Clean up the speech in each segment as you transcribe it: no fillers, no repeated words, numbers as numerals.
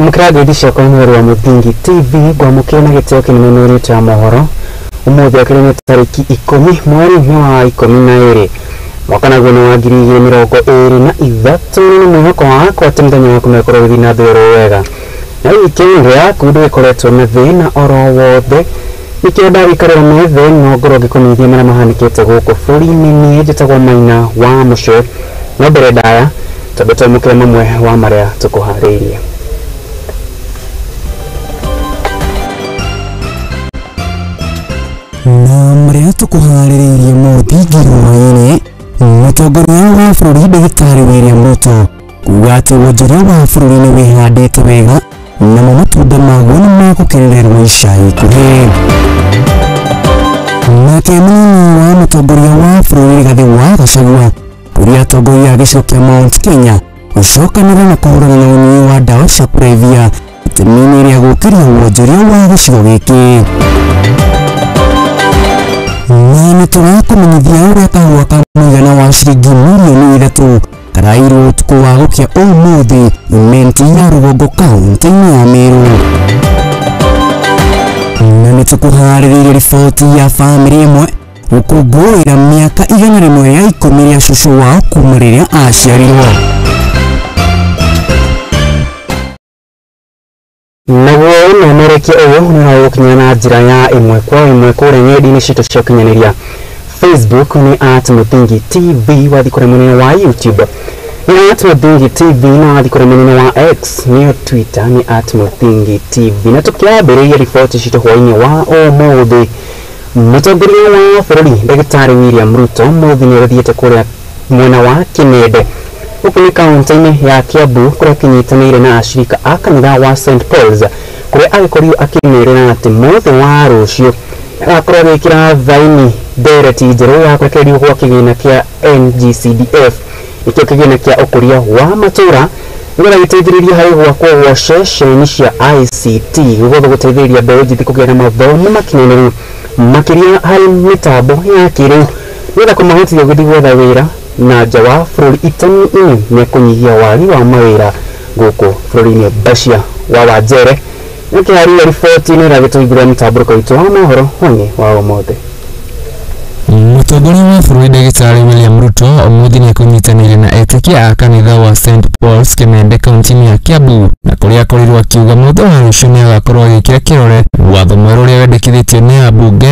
Mkrago edisha kwa Mohoro wa Mutingi TV kwa mukena giteo kinene cha Mohoro umuthi akirene tariki 10 mweri wa 12 mwaka na gune wa 2023 ni mwaka wa kwa temdanya wa kumekora withina thero wega na weekend ya kudu ikoretwo na thina oro wothe ikenda wikarira methe no ngoro gikonithia mara mahanikete guko bũrũri-inĩ ni njĩtagwo Maina wa Mũcwe no mbere ndaya tabeta mukire mamwe wa maria tukuharirie na maria tukuharirie Bururi Uri Wodi mutongoria wa bũrũri Ndagĩtarĩ William Ruto kuuga atĩ wonjoria wa bũrũri nĩ wĩhandĩte wega na matunda maguo nĩ magũkenererwo ica ikuhĩ. Nake mũnini wa mũtongoria wa bũrũri Gachagua ũrĩa atongoria gĩcigo kĩa Mount Kenya gũcokanĩra na kũhũrana na ũnyui wa ndawa cia kũrebia itemi-inĩ rĩa gũkĩria wonjoria wa gĩcigo gĩkĩ. Na nĩtũrakũmenyithia ũrĩa kahũa ka mũigana wa ciringi mirioni 3 karairwo ũtukũ wa gũkĩa ũmũthĩ imenti ya Rũgongo kaunti-inĩ ya Meru. Na nĩtũkũharĩrĩirie riboti ya bamĩrĩ ĩmwe gũkũngũĩra mĩaka 100 ya ikũmi rĩa cũcũ wao kuma rĩrĩa aciarirwo. Naguo umemerekia uyu nĩ gũkinya na njĩra ya ĩmwe kwa ĩmwe kũrĩa ng'enda-inĩ citũ cia ũkinyanĩria. Facebook ni @Mutingi TV, wathi kũrĩa mwena wa YouTube ni @Mutingi TV, na wathi kũrĩa mwena wa X ni Twitter ni @Mutingi TV. Na tukiambĩrĩria riboti citũ hwaĩ-inĩ wa ũmũthĩ, mũtongoria wa bũrũri Ndagĩtarĩ William Ruto mũthĩ nĩ agũthiĩte kũrĩa mwena wa Kinende huku ni kaunti-inĩ ya Kiambu kũrĩa kinyitanĩire na ashirika a kanitha wa St Paul's kũrĩa agĩkorirwo akĩmerĩra atĩ mũthĩ wa rũciũ agakorwo agĩkĩra thaini ndereti njerũ ya kũrekererio gwa kĩgĩna kĩa NGCDF ikĩo kĩgĩna kĩa ũkũria wa matũũra nĩgetha gĩteithĩrĩrie harĩ gwakwo gwa ceceni cia ICT gũgũtho gũteithĩrĩria mbeũ njĩthĩ kũgĩa na mathomo makinyanĩru makĩria harĩ mĩtambo ya kĩrĩu nĩgetha kũmahotithia gũthiĩ gwetha wĩra na nja wa bũrũri itemi-inĩ nĩ kũnyihia wagi wa mawĩra gũkũ bũrũri-inĩ. Bashia wa Wanjere nĩkĩharĩria riboti nĩ ĩragĩtũhingũrĩra mĩtambũrũko witũ wa Mohoro Hwaini wa ũmũthĩ. Mũtongoria wa bũrũri Ndagĩtarĩ William Ruto ũmũthĩ nĩ akũnyitanĩire na etĩkia a kanitha wa St Paul's Kinende kaunti-inĩ ya Kiambu na kũrĩa akorirwo akiuga mũthĩ wa rũciũ nĩ agakorwo agĩkĩra kĩrore watho mwerũ ũrĩa wendekithĩtio nĩ ambunge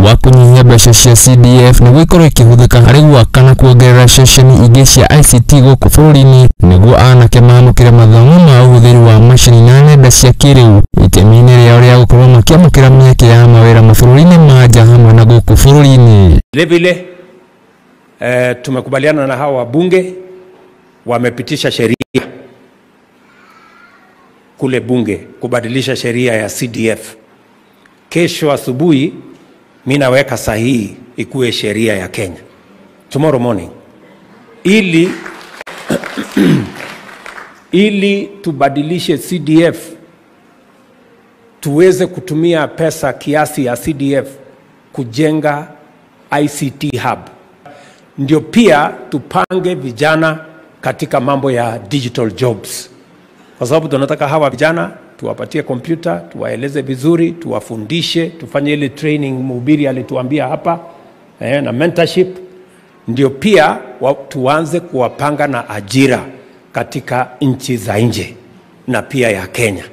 wa kũnyihia mbeca cia CDF nĩguo ikorwo ikĩhũthĩka harĩ gwaka na kuongerera ceceni ingĩ cia ICT gũkũ bũrũri-inĩ nĩguo anake maamũkĩre mathomo ma ũhũthĩri wa macini na nenda cia kĩrĩu itemi-inĩ rĩao rĩa gũkorwo makĩamũkĩra mĩeke ya mawĩra mabũrũri-inĩ ma nja hamwe na gũkũ bũrũri-inĩ. Vilevile tumekubaliana na hawa wabunge wamepitisha sheria kule bunge kubadilisha sheria ya CDF. Kesho asubuhi mimi naweka sahihi ikuwe sheria ya Kenya tomorrow morning ili tubadilishe CDF tuweze kutumia pesa kiasi ya CDF kujenga ICT hub. Ndio pia tupange vijana katika mambo ya digital jobs, kwa sababu tunataka hawa vijana tuwapatie kompyuta, tuwaeleze vizuri, tuwafundishe, tufanye ile training mhubiri alituambia hapa na mentorship. Ndio pia tuanze kuwapanga na ajira katika nchi za nje na pia ya Kenya.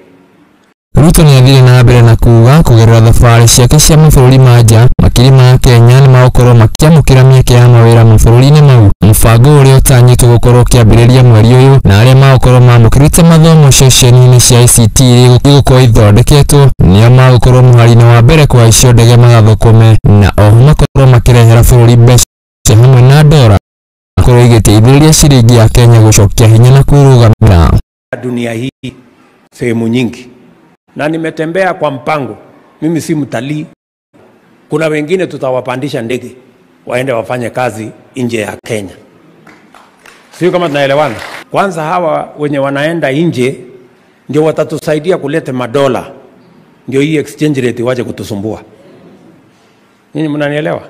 Ruto nĩ athire na mbere na kuuga kũgerera thabarĩ ciake cia mabũrũri ma nja makiri ma Kenya nĩ magũkorwo makĩamũkĩra mĩeke ya mawĩra mabũrũri-inĩ mau. Mũbango ũrĩa ũtanyĩtwo gũkorwo ũkĩambĩrĩria mweri ũyũ na arĩa magũkorwo mamũkĩrĩte mathomo ceceni-inĩ cia ICT igũkorwo ithondeketwo nĩo magũkorwo mũhari-inĩ wa mbere kwa icio ndege magathũkũme na oho makorwo makĩrehera bũrũri mbeca hamwe na ndora makorwo igĩteithĩrĩria ciringi ya Kenya gũcokia hinya na kwĩrũgamĩra. Dunia hii sehemu nyingi na nimetembea kwa mpango. Mimi si mtalii. Kuna wengine tutawapandisha ndege waende wafanye kazi nje ya Kenya. Sio kama tunaelewana? Kwanza hawa wenye wanaenda nje ndio watatusaidia kuleta madola. Ndio hii exchange rate waje kutusumbua. Ninyi mnanielewa?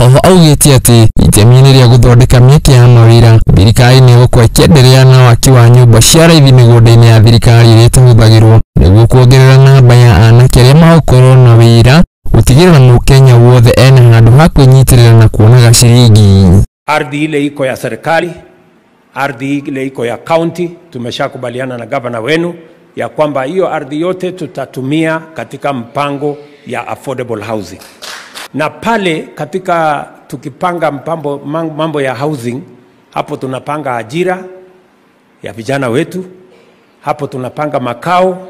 oho augĩte atĩ itemi-inĩ rĩa gũthondeka mĩeke ya mawĩra thirikari nĩ gũkorwo ĩkĩenderea na waki wa nyũmba cia raithi mĩgũnda-inĩ ya thirikari ĩrĩa ĩtahũthagĩrwo nĩguo kuongerera namba ya anake arĩa magũkorwo na wĩra gũtigĩrĩra Mũkenya wothe ena handũ ha kwĩnyitĩrĩra na kuonaga ciringi. Ardhi ile iko ya serikali, ardhi ile iko ya county, tumeshakubaliana na gavana wenu ya kwamba hiyo ardhi yote tutatumia katika mpango ya affordable housing. Na pale katika tukipanga mambo ya housing, hapo tunapanga ajira ya vijana wetu, hapo tunapanga makao,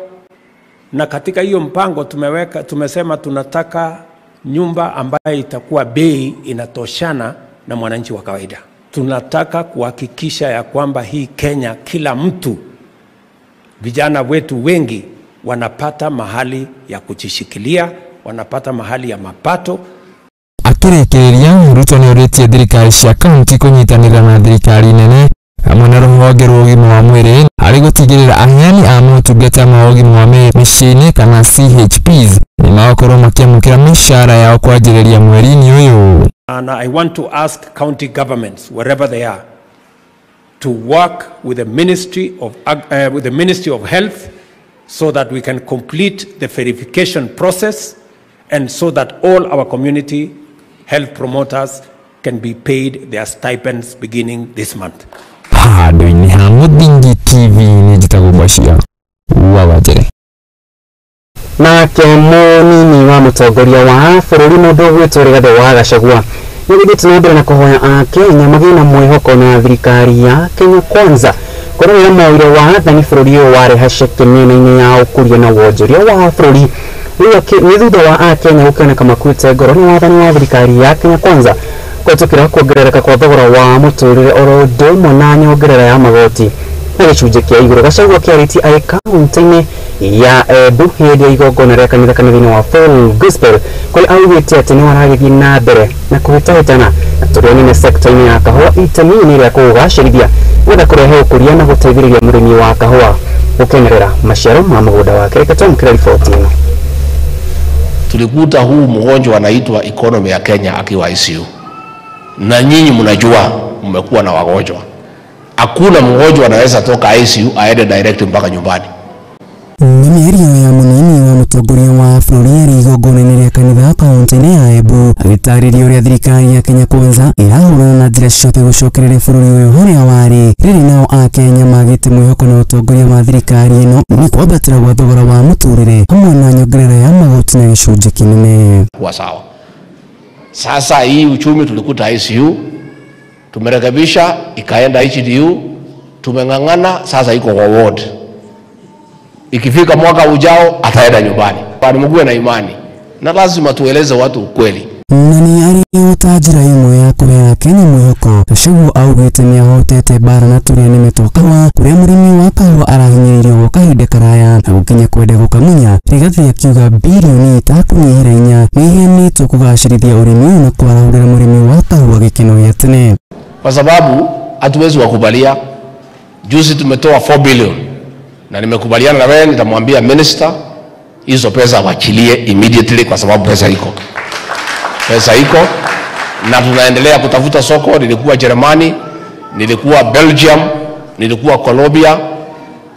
na katika hiyo mpango tumesema tunataka nyumba ambayo itakuwa bei inatoshana na mwananchi wa kawaida. Tunataka kuhakikisha ya kwamba hii Kenya kila mtu, vijana wetu wengi wanapata mahali ya kujishikilia, wanapata mahali ya mapato. Akĩrĩkĩrĩria Ruto nĩ orĩtie thirikari cia kaunti kũnyitanĩra na thirikari nene hamwe na rũhonge rwa ũgima wa mwĩrĩ harĩ gũtigĩrĩra aheani a motungata ma ũgima wa mĩciĩ-inĩ kana CHPs nĩ magakorwo makĩamũkĩra mĩcara yao kwanjĩrĩria mweri-inĩ ũyũ. And I want to ask county governments wherever they are to work with the Ministry of Health so that we can complete the verification process and so that all our community health promoters can be paid their stipends beginning this month. Handũ-inĩ ha Mũthingi TV nĩ njĩtagwo Bashia Wawajere. Nake mũnini wa mũtongoria wa bũrũri mũndũ ũgwĩtwo Rigathi wa Gachagua nĩ gũthiĩte na mbere na kũhoya Akenya magĩe na mwĩhoko na thirikari ya Kenya Kwanza kũrũĩrĩra mawĩra wa athani bũrũri ũyũ warĩ haceke mĩena-inĩ ya ũkũria na wonjoria wa bũrũri. Nĩ thutha wa Akenya gũkĩoneka makuĩte ngoro nĩ wathani wa thirikari ya Kenya Kwanza kũhetũkĩra kuongerereka kwa thogora wa mũtũrĩre oro ũndũ ũmwe na nyongerera ya magoti. Na gĩcunjĩ kĩa igũrũ Gachagua kĩarĩtie arĩ kaunti-inĩ ya Embu hĩndĩ ya igongona rĩa kanitha thĩinĩ wa Full Gospel kũrĩa augĩte atĩ nĩ maragĩthiĩ na mbere na kũhĩtahĩtana na tũrĩa nene sekta-inĩ ya kahũa itemi-inĩ rĩa kũgacĩrithia nĩgetha kũrehe ũkũria na gũteithĩrĩria mũrĩmi wa kahũa gũkenerera maciaro ma mũgũnda wake. Reke twamũkĩre riboti ĩno. Tulikuta huu mgonjwa anaitwa economy ya Kenya akiwa ICU, na nyinyi mnajua mmekuwa na wagonjwa. Hakuna mgonjwa anaweza toka ICU aende direct mpaka nyumbani. Mĩario ya mũnini wa mũtongoria wa bũrũri arĩ igongona-inĩ rĩa kanitha kaunti-inĩ ya Embu agĩtarĩria ũrĩa thirikari ya Kenya Kwanza ĩrahũrana na njĩra ciothe gũcokereria bũrũri ũyũ harĩa warĩ. Rĩrĩ nao Akenya magĩte mwĩhoko na ũtongoria wa thirikari ĩno nĩ kwambatĩra gwa thogora wa mũtũrĩre hamwe na nyongerera ya magoti na gĩcunjĩ kĩnene. Kwa sawa. Sasa hii uchumi tulikuta ICU, tumerekebisha ikaenda HDU, tumeng'ang'ana, sasa iko kwa ward. Ikifika mwaka ujao ataenda nyumbani. Bado mguwe na imani. Na lazima tueleze watu ukweli. Nani arĩ ũtanjĩra ĩmwe ya kũhe Kenya mwĩhoko. Gachagua augĩte nĩahotete bara na tũrĩa nĩmetwo kahũa kũrĩa mũrĩmi wa kahũa arahinyĩrĩrio gwa kahinda karaya na gũkinya kwenda gũkamunya. Rigathi akiuga bilioni itakũnyihĩra inya nĩiheanĩtwo kũgacĩrithia ũrĩmi na kwarahũrĩra mũrĩmi wa kahũa gĩkeno gĩa tene. Kwa sababu hatuwezi wakubalia. Juzi tumetoa 4 billion. Na nimekubaliana na wewe, nitamwambia minister hizo pesa waachilie immediately kwa sababu pesa iko. Pesa iko na tunaendelea kutafuta soko. Nilikuwa Germany, nilikuwa Belgium, nilikuwa Colombia,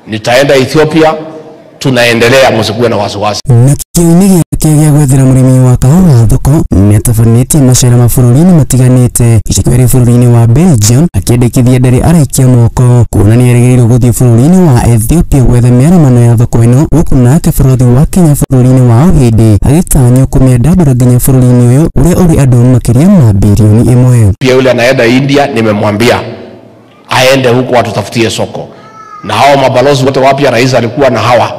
nitaenda Ethiopia. Tunaendelea, msikuwe na wasiwasi. Nakĩoinĩ gĩake gĩa gwethera mũrĩmi wa kahũa thoko nĩatabanĩtie macera mabũrũri-inĩ matiganĩte. Icakĩrĩ bũrũri-inĩ wa Belgium akĩendekithia ndarĩ araikia moko kuona nĩerĩgĩrĩirwo gũthiĩ bũrũri-inĩ wa Ethiopia gwetha mĩaramano ya thoko ĩno, gũkũ nake bũrũri wa Kenya bũrũri-inĩ wa Ũhĩndĩ agĩtanywo kũmĩandandũra nginya bũrũri-inĩ ũyũ ũrĩa ũrĩ andũ makĩria ma bilioni 1. Pia yule anaenda India nimemwambia aende huko atutafutie soko, na hao mabalozi wote wapya rais alikuwa na hawa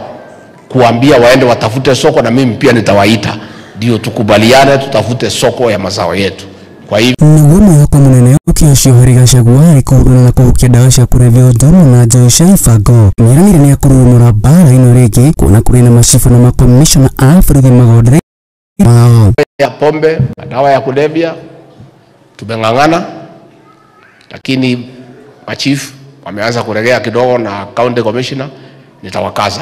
kuambia waende watafute soko, na mimi pia nitawaita ndio tukubaliane tutafute soko ya mazao yetu. Kwa hivyo nĩguo mwĩhoko mũnene ũkĩocio harĩ Gachagua harĩ kũhũrana na kũhukia ndawa cia kũrebia ũndũmwe na njohi cia ibango. Nĩeranĩire nĩakũrũmũra mbara ĩno rĩngĩ kuona kũrĩ na macibu na makomishona a borithi magonde ya pombe, dawa ya kulevya tumeng'ang'ana, lakini machief wameanza kuregea kidogo na county commissioner. Nitawakaza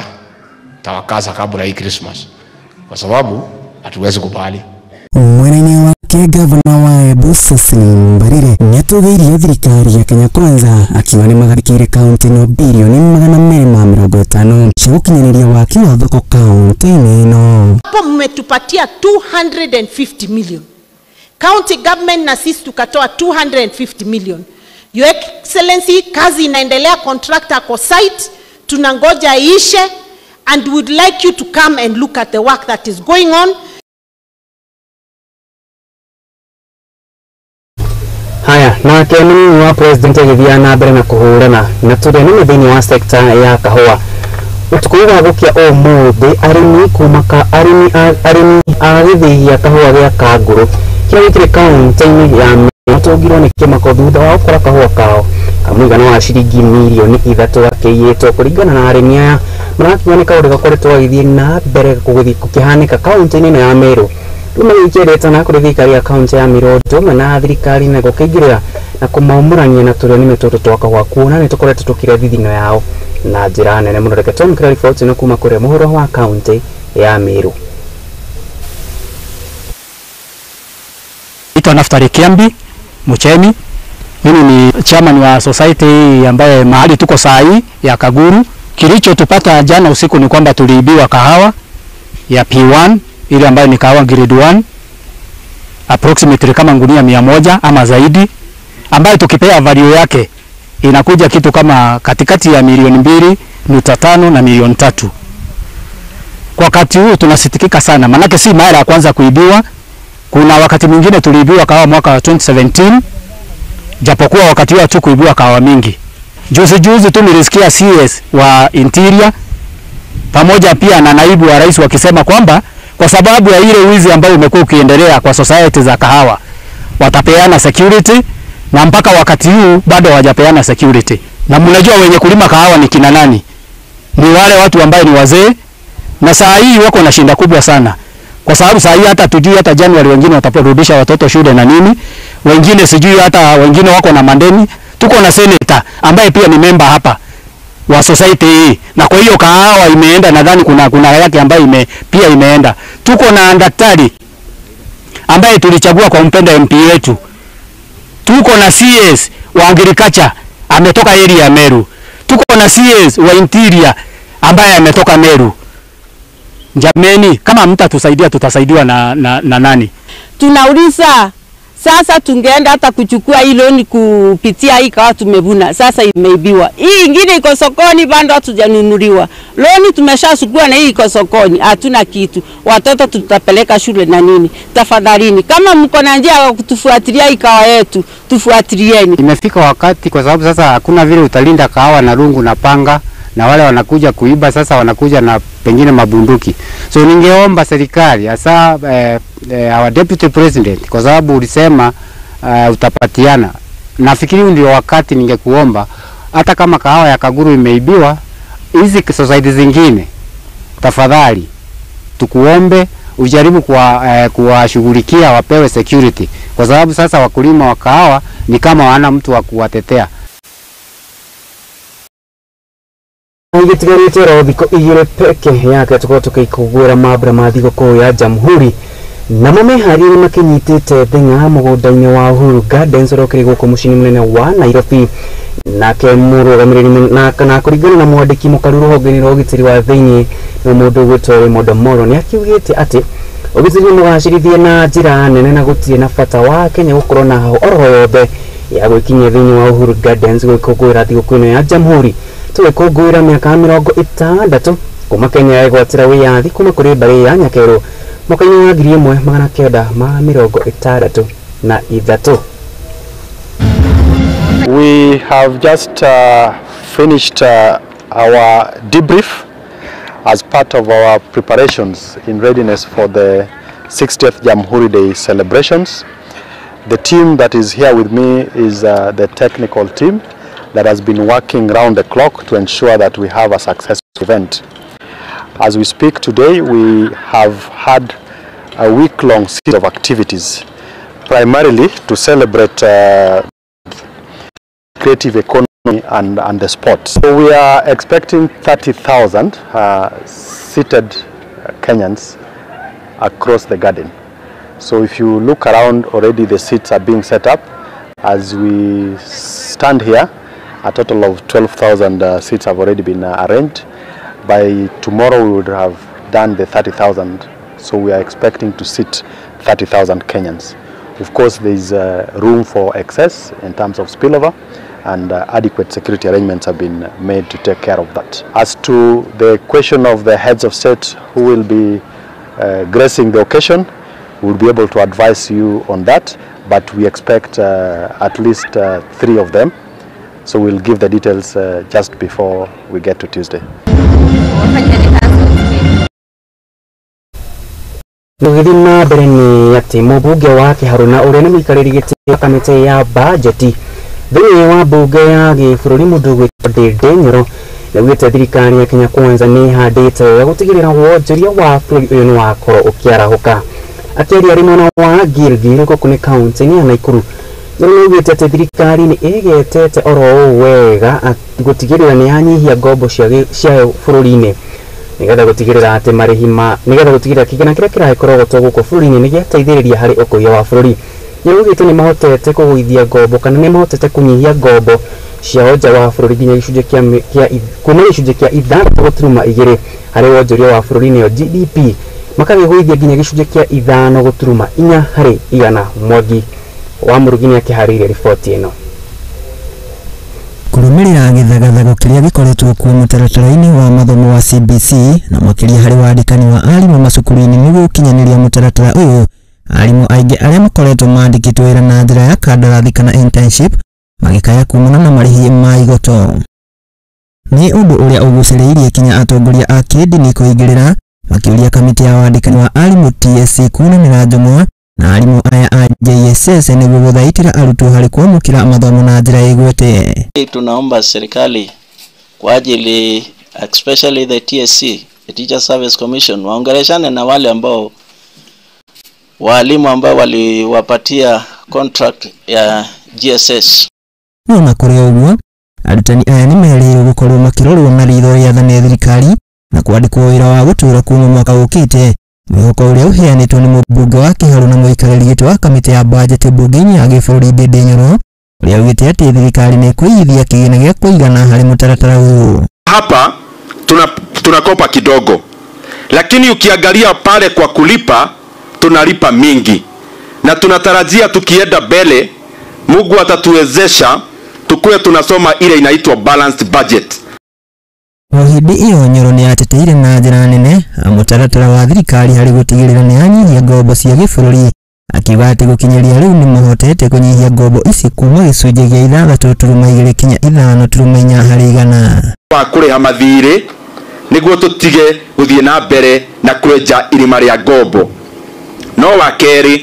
kabla hii Christmas kwa sababu hatuwezi kubali. Mwena-inĩ wake nake gavana wa Embu Bururi nĩatũgĩirie thirikari ya Kenya Kwanza akiuga nĩmagarĩkĩire kaunti no bilioni 250 cia gũkinyanĩria waki wa thoko kaunti-inĩ ĩno. Hapo mmetupatia 250 million. County government na sisi tukatoa 250 million. Your Excellency, kazi inaendelea, contractor kwa site, tunangoja iishe, and would like you to come and look at the work that is going on. Haya, na kemuni wa president agithia na mbere na kuhurana na turene thĩinĩ wa sekta ya kahũa. Utukũ wa gũkia ũmũthĩ arĩmi kumaka arĩmi a gĩthĩi gĩa kahũa gĩa Kangũrũ kĩrĩa gĩkĩrĩ kaunti-inĩ ya matũngirwo nĩ kĩmako thutha wa gũkora kahũa kao kamũigana wa ciringi milioni 3 akĩiyĩtwo kũringana na arĩmi aya marakinya nĩ kaũndũ gakoretwo gagĩthiĩ na mbere gũkĩhanĩka kaunti-inĩ ĩno ya Meru. Rĩu magĩkĩrĩte na kũrĩ thirikari ya kaunti ya Meru na thirikari na gũkĩingĩrĩra na kũmaumũrania na tũrĩanĩme tũtũ twa kahũa kuona nĩ tũkoretwo tũkĩrĩa thithino yao na njĩra nene mũno. Reke twamũkĩra riboti ĩno kuma kũrĩa Mohoro wa kaunti ya Meru. Naitwa Naftali Kiambi Muchemi. Mimi ni chairman wa society ambaye mahali tuko saa hii ya Kaguru. Kilichotupata jana usiku ni kwamba tuliibiwa kahawa ya P1 ile ambayo ni kahawa grade 1 approximately kama ngunia 100 ama zaidi, ambayo tukipea value yake inakuja kitu kama katikati ya milioni 2.5 na milioni 3. Kwa wakati huu tunasitikika sana, manake si mara ya kwanza kuibiwa. Kuna wakati mwingine tuliibiwa kahawa mwaka wa 2017, japokuwa wakati huo tu kuibiwa kahawa mingi. Juzi tu nilisikia CS wa Interior pamoja pia na naibu wa rais wakisema kwamba kwa sababu ya ile wizi ambao umekuwa ukiendelea kwa society za kahawa watapeana security, na mpaka wakati huu bado hawajapeana security. Na mnajua wenye kulima kahawa ni kina nani? Ni wale watu ambao ni wazee, na saa hii wako na shinda kubwa sana. Kwa sababu saa hii hata tujui hata January wengine wataporudisha watoto shule na nini. Wengine sijui hata wengine wako na mandeni. Tuko na senator ambaye pia ni member hapa wa society hii. Na kwa hiyo kahawa imeenda, nadhani kuna yake ambayo pia imeenda. Tuko na daktari ambaye tulichagua kwa mpenda MP wetu. Tuko na CS wa agriculture ametoka area ya Meru. Tuko na CS wa Interior ambaye ametoka Meru. Jameni, kama mtatusaidia tutasaidiwa na nani? Tunauliza sasa, tungeenda hata kuchukua hii loan kupitia hii kahawa tumevuna, sasa imeibiwa. Hii ingine iko sokoni bado hatujanunuliwa. Loan tumeshachukua na hii iko sokoni, hatuna kitu. Watoto tutapeleka shule na nini? Tafadhalini, kama mko na njia ya kutufuatilia hii kahawa yetu, tufuatilieni. Imefika wakati, kwa sababu sasa hakuna vile utalinda kahawa na rungu na panga, na wale wanakuja kuiba sasa wanakuja na pengine mabunduki. So ningeomba serikali hasa our deputy president, kwa sababu ulisema utapatiana. Nafikiri ndio wakati ningekuomba hata kama kahawa ya Kaguru imeibiwa, hizi society zingine tafadhali tukuombe ujaribu kuwashughulikia wapewe security, kwa sababu sasa wakulima wa kahawa ni kama wana mtu wa kuwatetea. Igitigarĩte ro thikũ igĩrĩ peke yake tukĩkũgwĩra mambura ma thigũkũ ya Jamhuri, namo meharĩrĩria makĩnyitĩte thĩng'a mũgũnda-inĩ wa Uhuru Gardens ũrĩa ũkĩrĩ gũkũ mũciĩ mũnene wa Nairobi. Nake mũrũgamĩrĩri na kũringana na mwandĩki mũkaru rũhonge-inĩ rwa ũgitĩri wa thĩinĩ na mũndũ ũgwĩtwo Mohoro nĩakiugĩte atĩ ũgitĩri mũgacĩrithie na njĩra nene na gũtirĩ na bata wa Kenya gũkorwo na oro yothe ya gwĩkinyia thĩinĩ wa Uhuru Gardens gwĩkũngũĩra thigũkũ ĩno ya Jamhuri. Tũgĩkũngũĩra mĩaka 60 kuma Kenya ĩgwatĩra wĩyathi kuma kũrĩ mbarĩ ya Nyakerũ mwaka-inĩ wa 1963. We have just finished our debrief as part of our preparations in readiness for the 60th Jamhuri Day celebrations. The team that is here with me is the technical team that has been working round the clock to ensure that we have a successful event. As we speak today, we have had a week-long series of activities, primarily to celebrate creative economy and the sports. So we are expecting 30,000 seated Kenyans across the garden. So if you look around, already the seats are being set up. As we stand here, a total of 12,000 seats have already been arranged. By tomorrow we would have done the 30,000, so we are expecting to seat 30,000 Kenyans. Of course, there is room for excess in terms of spillover, and adequate security arrangements have been made to take care of that. As to the question of the heads of state who will be gracing the occasion, we will be able to advise you on that, but we expect at least 3 of them. So we'll give the details just before we get to Tuesday. Nugithina mbere ni ati mubunge wa Kiharuna uria ni muikariri giti kamite ya bajeti thiini wa bunge ya gibũrũri mundu gwitwo Ndindi Nyoro niaugite thirikari ya Kenya Kwanza ni handite ya gutigirira wonjoria wa bũrũri uyu ni wakorwo ukiarahuka. Akiaria ari mwena wa Gilgil gũkũ nĩ kaunti-inĩ ya Nakuru, niaugite ati thirikari ni igetete oro wega gutigirira ni yanyihia ngombo cia bũrũri-inĩ nigetha gutigirira ati marihima nigetha gutigirira kigina kiria kirakorogotwo guku bũrũri-inĩ nigeteithĩrĩria harĩ ũkũria wa bũrũri. Niaugite ni mahotete kũgũithia ngombo kana ni mahotete kunyihia ngombo cia nja wa bũrũri nginya gĩcunjĩ kuma gĩcunjĩ kĩa 6.2 harĩ wonjoria wa bũrũri-inĩ yo GDP, makagĩgũithia nginya gĩcunjĩ kĩa 5.4 harĩ igana. Mwangi wa Mũrugi nĩ akĩharĩirie riboti ĩno. Kurumirira githagathago kiria gikoretwo kuo mutaratara-ini wa mathomo wa CBC na makiria hari wandikani wa arimu macukuru-ini niguo gukinyaniria mutaratara uyu, arimu aingi aria makoretwo mandikitwo wira na njira ya kandarathi kana internship magikaya kumana na marihi ma igoto. Ni undu uria uguciriirie kinya atongoria a kĩndini kuingirira makiuria kamiti ya wandikani wa arimu TSC kunanira njomwa na arimu aya a JSS niguo guthaitira arutwo hari kwamukira mathomo na njira igwete. Tunaomba serikali kwa ajili especially the TSC, the Teacher Service Commission, waongeleshane na wale ambao walimu ambao waliwapatia contract ya GSS. Na kuri uguo arutani aya ni merirwo gukorwo makirorwo na ritho ria thane thirikari na kwandikwo wira wa gutura kuma mwaka ukite. Mwihoko uria uheanitwo ni mũmbunge wa Kiharuna muikarĩri gĩtĩ wa kamĩtĩ ya budget mbunge-inĩ ya gĩbũrũri Ndindi Nyoro uria ugĩte atĩ thirikari nĩ ĩkũigithia kĩgĩna gĩa kũigana harĩ mũtaratara ũyũ. Hapa tunakopa kidogo, lakini ukiangalia pale kwa kulipa tunalipa mingi, na tunatarajia tukienda mbele Mungu atatuwezesha tukue tunasoma ile inaitwa balanced budget. Hindi iyo Nyoro ni ateteire na njira nene mutaratara wa thirikari hari gutigirira ni anyihia ngombo cia gĩbũrũri, akiuga atĩ gũkinyaria rĩu ni mahotete kunyihia ngombo ici kuma gĩcunjĩ gĩa 6.2 kinya 5.4 harĩ igana. Wa kũrĩha mathirĩ nĩguo tũtige gũthiĩ na mbere na kwenja irima rĩa ngombo. No wa kerĩ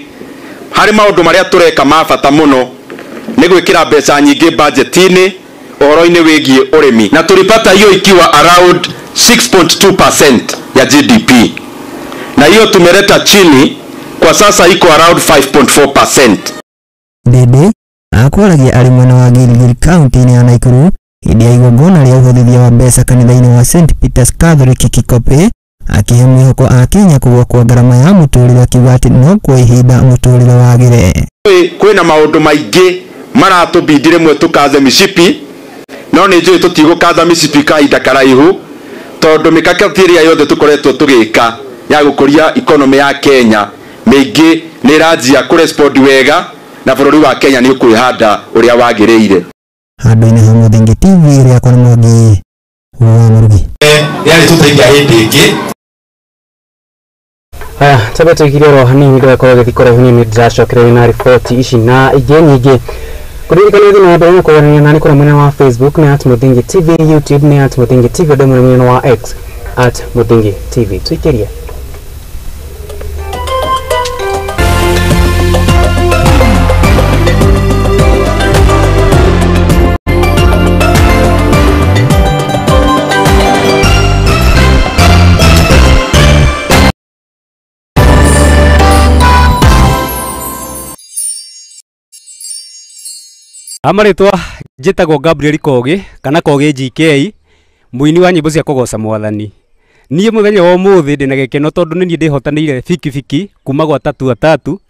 harĩ maũndũ marĩa tũreka ma bata mũno nĩ gwĩkĩra mbeca nyingĩ budget-inĩ ũhoro-inĩ wĩgiĩ ũrĩmi, na tulipata hiyo ikiwa around 6.2% ya GDP, na hiyo tumeleta chini kwa sasa iko around 5.4%. Ndindi akwaragia ari mwena wa Gilgil kaunti-inĩ ya Nakuru hĩndĩ ya igongona rĩa ũhũthithia wa mbeca kanitha-inĩ wa St Peter's Catholic Kikope, akihe mwĩhoko a Kenya kũgũa kwa ngarama ya mũtũrĩre, akiuga atĩ no kwa ihinda mũtũrĩre wagĩre. Kwĩna maũndũ maingĩ maratũbindire mwe tukaze micipi, no nĩ njũĩ tũtigũkaza micipi kahinda karaihu tondũ mĩkakati ĩrĩa yothe tũkoretwo tũgĩka ya gũkũria economy ya Kenya mĩingĩ nĩ ĩranjia kũrespond wega na bũrũri wa Kenya nĩ ũkwĩhanda ũrĩa wagĩrĩire. Handũ-inĩ ha Mũthingi TV ĩrĩa kwa Mwangi wa Mũrugi yarĩ tũtaingia hĩndĩ ĩngĩ. Tabe tukirero hanini ndakora gĩthikora hanini ndĩracokereria na riboti ici na ingĩ nyingĩ. Kuririkana thina mbere na kuonania nani kuna mwena wa Facebook ni @Muthingi TV, YouTube ni @Muthingi TV, na mwena wa X @Muthingi TV. Tuikiria Amaritwa njitagwo Gabriel Kogi kana Kogi GK, muini wa nyimbo cia kugoca Mwathani. Nie muthenya wa umuthi ndina gikeno tondu ni ndĩhotanĩire bikibiki kuma gwa tatu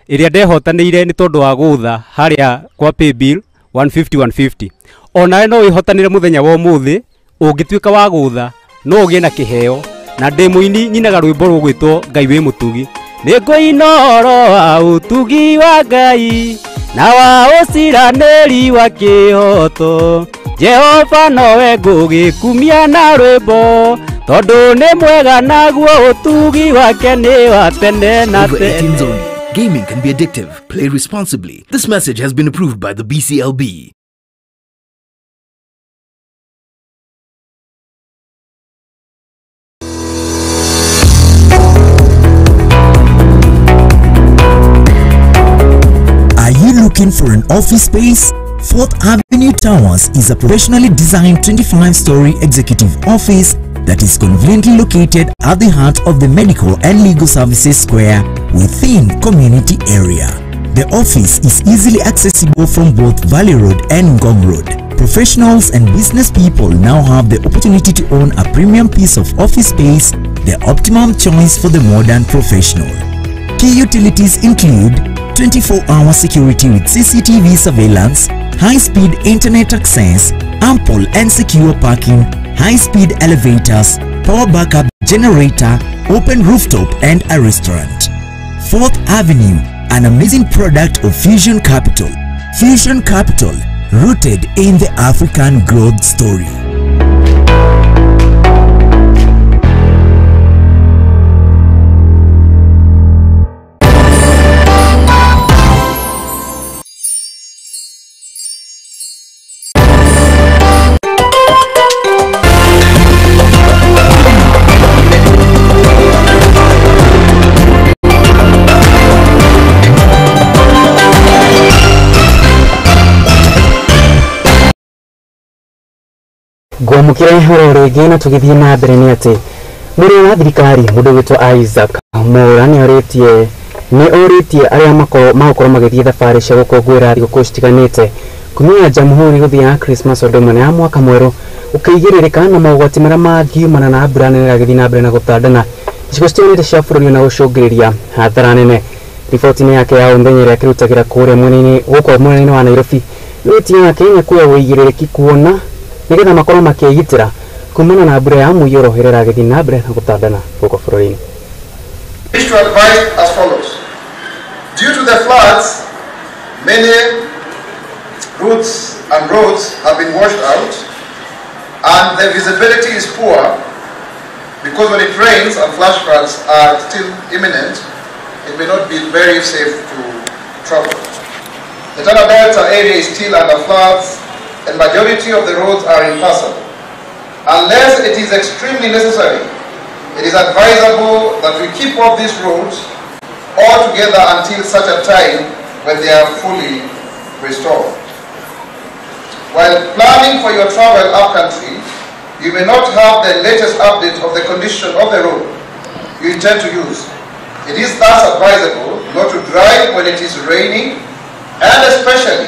iria ndehotanire ni tondu wa gutha haria kwa pay bill 150 ona no ihotanire muthenya wa umuthi ungituika wa gutha no ugie na kiheo na ndimũini nyinaga rwĩmbo rũgwĩtwo Ngai wĩ mũtugi nĩ ngũinoro wa ũtugi wa Ngai na wa ũciranĩri wa kĩhoto Jehova nowe ngũgĩkumia na rwĩmbo tondũ nĩ mwega naguo ũtugi wake nĩ wa tene na tene. Gaming can be addictive. Play responsibly. This message has been approved by the BCLB. Are you looking for an office space? 4th Avenue Towers is a professionally designed 25-story executive office that is conveniently located at the heart of the Medical and Legal Services Square within community area. The office is easily accessible from both Valley Road and Ngong Road. Professionals and business people now have the opportunity to own a premium piece of office space, the optimum choice for the modern professional. Key utilities include 24-hour security with CCTV surveillance, high-speed internet access, ample and secure parking, high-speed elevators, power backup generator, open rooftop and a restaurant. 4th Avenue, an amazing product of Fusion Capital. Fusion Capital, rooted in the African growth story. Gwamukire horo rĩngĩ na tũgĩthiĩ na mbere nĩ atĩ mũrĩ wa thirikari mũndũ wĩtwo Isaac Mora nĩ orĩtie arĩa makorwo magĩthiĩ thabarĩ cia gũkũngũĩra thigũkũ citiganĩte kumia Jamhuri gũthiĩ ya Christmas ũndũ ũmwe na ya mwaka mwerũ ũkĩigĩrĩrĩka na mogwati marĩa mangiumana na mbura nene gagĩthiĩ na mbere na gũtandana icigo citiganĩte cia bũrũri na gũcũngĩrĩria hathara nene. Riboti-inĩ yake ya ũmenya ĩrĩa akĩrutagĩra kũrĩa mwena-inĩ wa Nairobi nĩĩtie Akenya kuoya wĩigĩrĩrĩki kuona nĩgetha makorwo makĩgitĩra kumana na mbura ya mũiyũro ĩrĩa ĩragĩthiĩ na mbere na gũtandana gũkũ bũrũri-inĩ. wish to advise as follows. Due to the floods, many routes and roads have been washed out and the visibility is poor because when it rains and flash floods are still imminent, it may not be very safe to travel. The Tana Delta area is still under floods and majority of the roads are impassable. Unless it is extremely necessary, it is advisable that we keep off these roads altogether until such a time when they are fully restored. While planning for your travel upcountry, you may not have the latest update of the condition of the road you intend to use. It is thus advisable not to drive when it is raining and especially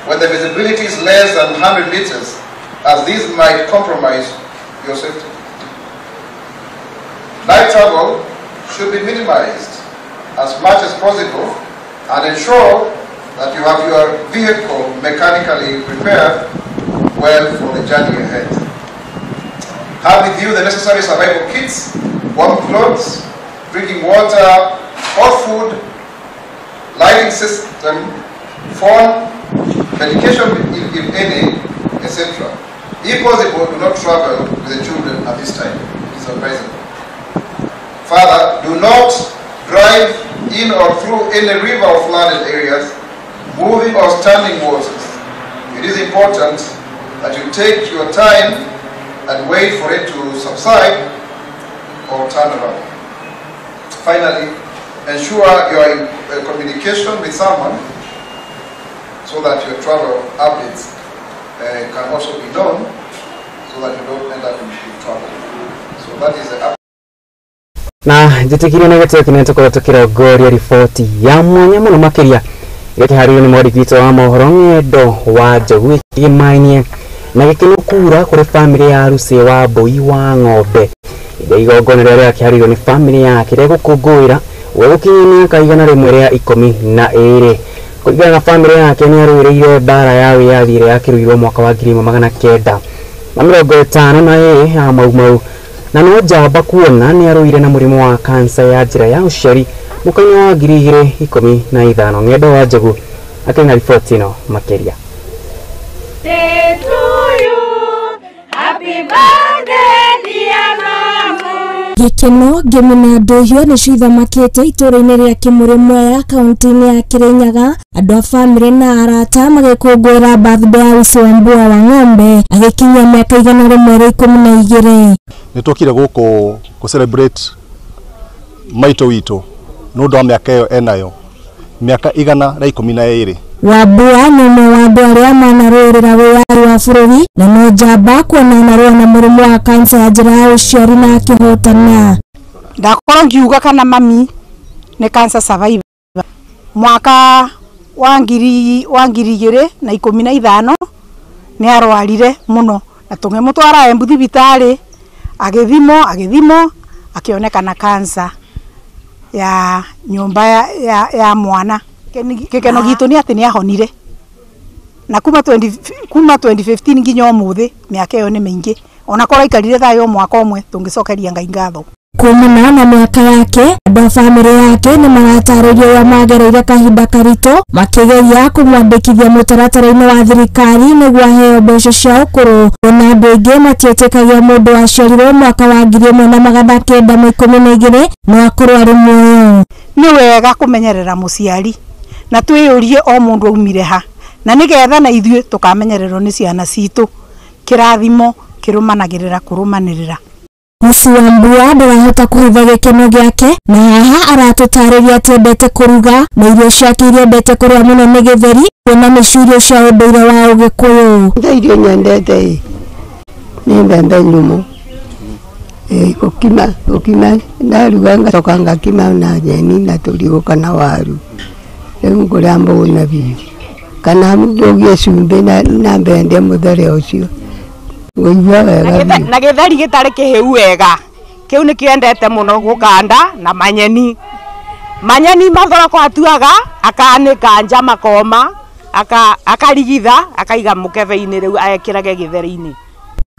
when the visibility is less than 100 meters, as these might compromise your safety. Night travel should be minimized as much as possible and ensure that you have your vehicle mechanically prepared well for the journey ahead. Have with you the necessary survival kits, warm clothes, drinking water, hot food, lighting system, phone, medication if any, etc. If possible, do not travel with the children at this time. It's advisable. Further, do not drive in or through any river or flooded areas, moving or standing waters. It is important that you take your time and wait for it to subside or turn around. Finally, ensure you are in communication with someone so that your travel updates can also be known so that you don't end up in trouble. So that is the update. Na njitikire na gĩtĩo kĩnene tũkorwo tũkĩrongoria riboti ya mwanya mũno makĩria gĩkĩharĩrio nĩ mwandĩki witũ wa mohoro Ng'endo wa Njogu gĩkĩmainie na gĩkĩno kura kũrĩ bamĩrĩ ya Rusi wa Mbũi wa Ng'ombe. Igongona rĩrĩa rĩakĩharĩrio nĩ bamĩrĩ yake rĩa gũkũngũĩra we gukinyia kaigana rimwe ria 12 kuringana na family yake ni aruireire bara ya wiyathire yakiruirwo mwaka wa 1950 na ya maumau na no jamba kuona ni aruire na murimu wa cancer ya njira ya uciari mukaini wa 2015 ngendo wa Njogu akena ripoti ino makeria. Gikeno gemena ndohio ni cithamakite itura-ini ria Kimuremwa ya kaunti-ini ya Kirinyaga andu a family na arata magikungwira birthday ya Usi wa Mbua wa Ng'ombe agikinyia miaka 112. Nitokire guku ku celebrate maito wito nundu wa miaka iyo enayo miaka 112. Wambua ni umwe wa andu aria manarũĩrĩra wĩyathi wa bũrũri na no njamba kuona narũa na mũrimũ wa cancer ya njĩra ya ũciari na akĩhotana. Ndakorwo ngiuga kana mami ni cancer survivor. Mwaka wa 2015 ni arwarire muno na tũngĩmũtwara Embu thibitarĩ agĩthimo akĩonekana cancer ya nyumba ya mwana. Kikeno gitu ni ati ni ahonire na kuma 2015 nginya umuthi miaka iyo ni mingi ona kora ikarire thayo mwaka umwe tungicokeria Ngai ngatho. Kumana na miaka yake andu a family yake ni maratarĩrio wa magereire kahinda karitũ makigeria kumwandĩkithia mũtaratara-inĩ wa thirikari nĩguo aheo mbeca cia ũkũrũ ona andũ aingĩ matietĩkagia mũndũ waciarirwo mwaka wa 1912 no akorwo arĩ muoyo. Ni wega kumenyerera muciari na twiyurie o mundu aumire ha na nigetha na ithuĩ tukamenyererwo ni ciana citu kirathimo kirumanagirira kurumanirira. Usi wa Mbua ndarahota kuhitha gikeno giake na haha aratũtarĩria atĩ endete kũruga na irio ciake iria endete kũrĩa mũno nĩ gĩtheri na mĩcurio cia ũndũire wa Ũgĩkũyũ. Irio nyendete ni mbembe nyũmũ gũkima ndaruga ngacoka ngakima na nyeni na tũrigũ kana waru rĩu ngũrĩa mboga na biũ kana ndogie cumbĩ na mbende mũthere ũcio wĩigua wega na gĩtheri gĩtarĩ kĩhĩu wega kĩu nĩ kĩendete mũno gũkanda na manyeni mathoroko atuaga akanĩka nja makoma akarigitha akaiga mũkebe-inĩ rĩu ekĩrage gĩtheri-inĩ.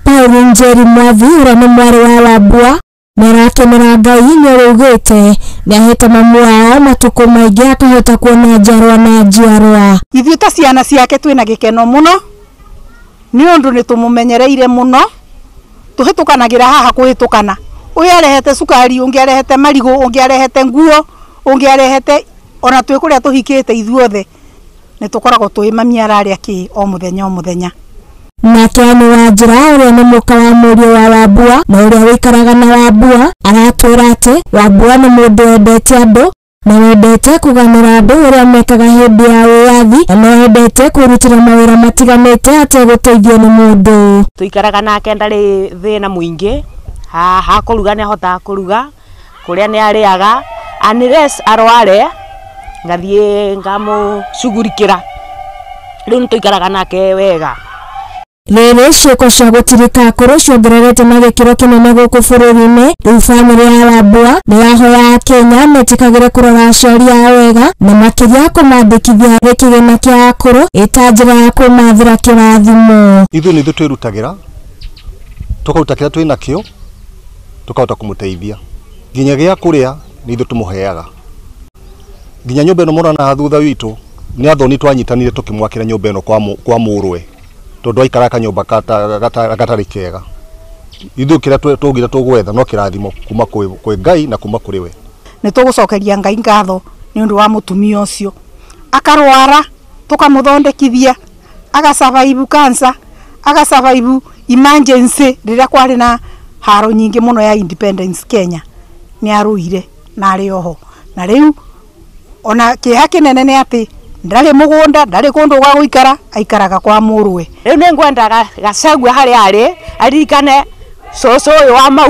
Paul Njeri Mwathi ũrĩa nĩ mwarĩ wa Wambua nĩarakenera Ngai nĩaraugĩte nĩahete mamu wao matukũ maingĩ akahota kuona njiarwa na njiarwa. Ithuĩ ta ciana ciake twĩna gĩkeno mũno nĩ ũndũ nĩtũmũmenyereire mũno tũhĩtũkanagĩra haha kũhĩtũkana ũyũ arehete cukari ũngĩ arehete marigũ ũngĩ arehete nguo ũngĩ arehete ona twĩ kũrĩa tũhikĩte ithuothe nĩtũkoragwo twĩ mami ararĩa kĩ o mũthenya. Nake nĩ wa njĩra ũrĩa nĩ mũka wa mũriũ wa Wambua na ũrĩa wĩikaraga na Wambua aratwĩra atĩ Wambua nĩ mũndũ wendete andũ na wendete kũganĩra andũ ũrĩa mekaga hĩndĩ ya wĩyathi na wendete kwĩrutĩra mawĩra matiganĩte ategũteithio nĩ mũndũ. Tũikaraga nake ndarĩ thĩna mũingĩ ha kũruga nĩ ahotaga kũruga kũrĩa nĩ arĩaga unless arware ngathiĩ ngamũcugurikĩra rĩu nĩtũikaraga nake wega. Rĩrĩ ciĩko cia gũtirika akũrũ ciongererete na gĩkĩro kĩnene gũkũ bũrũri-inĩ rĩu famĩlĩ ya Wambua nĩyahoya Akenya metĩkagĩre kũrora aciari ao wega na makĩria kũmandĩkithia harĩ kĩgĩna kĩa akũrũ ĩta njĩra ya kũmathĩra kĩrathimo. Ithuĩ nĩ twĩrutagĩra tũkaruta kĩrĩa twĩ nakĩo tũkahota kũmũteithia nginya gĩa kũrĩa nĩ ithuĩ tũmũheaga nginya nyũmba ĩno mũrona thutha witũ nĩ athoni twanyitanire tũkĩmwakĩra nyũmba ĩno kwa mũrũwe tondũ aikara kanyũmba gatarĩ kega. Ithuĩ kĩrĩa tũgire tũgwetha no kĩrathimo kuma kwĩ Ngai na kuma kũrĩ we. Nĩ tũgũcokeria Ngai ngatho nĩ ũndũ wa mũtumia ũcio akarwara tũkamũthondekithia agasurvive cancer agasurvive emergency rĩrĩa kwarĩ na haro nyingĩ mũno ya independence Kenya nĩ arũire na arĩ oho na rĩu ona kĩeha kĩnene nĩ atĩ ndarĩ mũgũnda ndarĩ kũndũ gwa gũikara aikaraga kwa mũrũwe. Rĩu nĩ ngwenda Gachagua harĩa arĩ aririkane cũcũ ũyũ wa Mau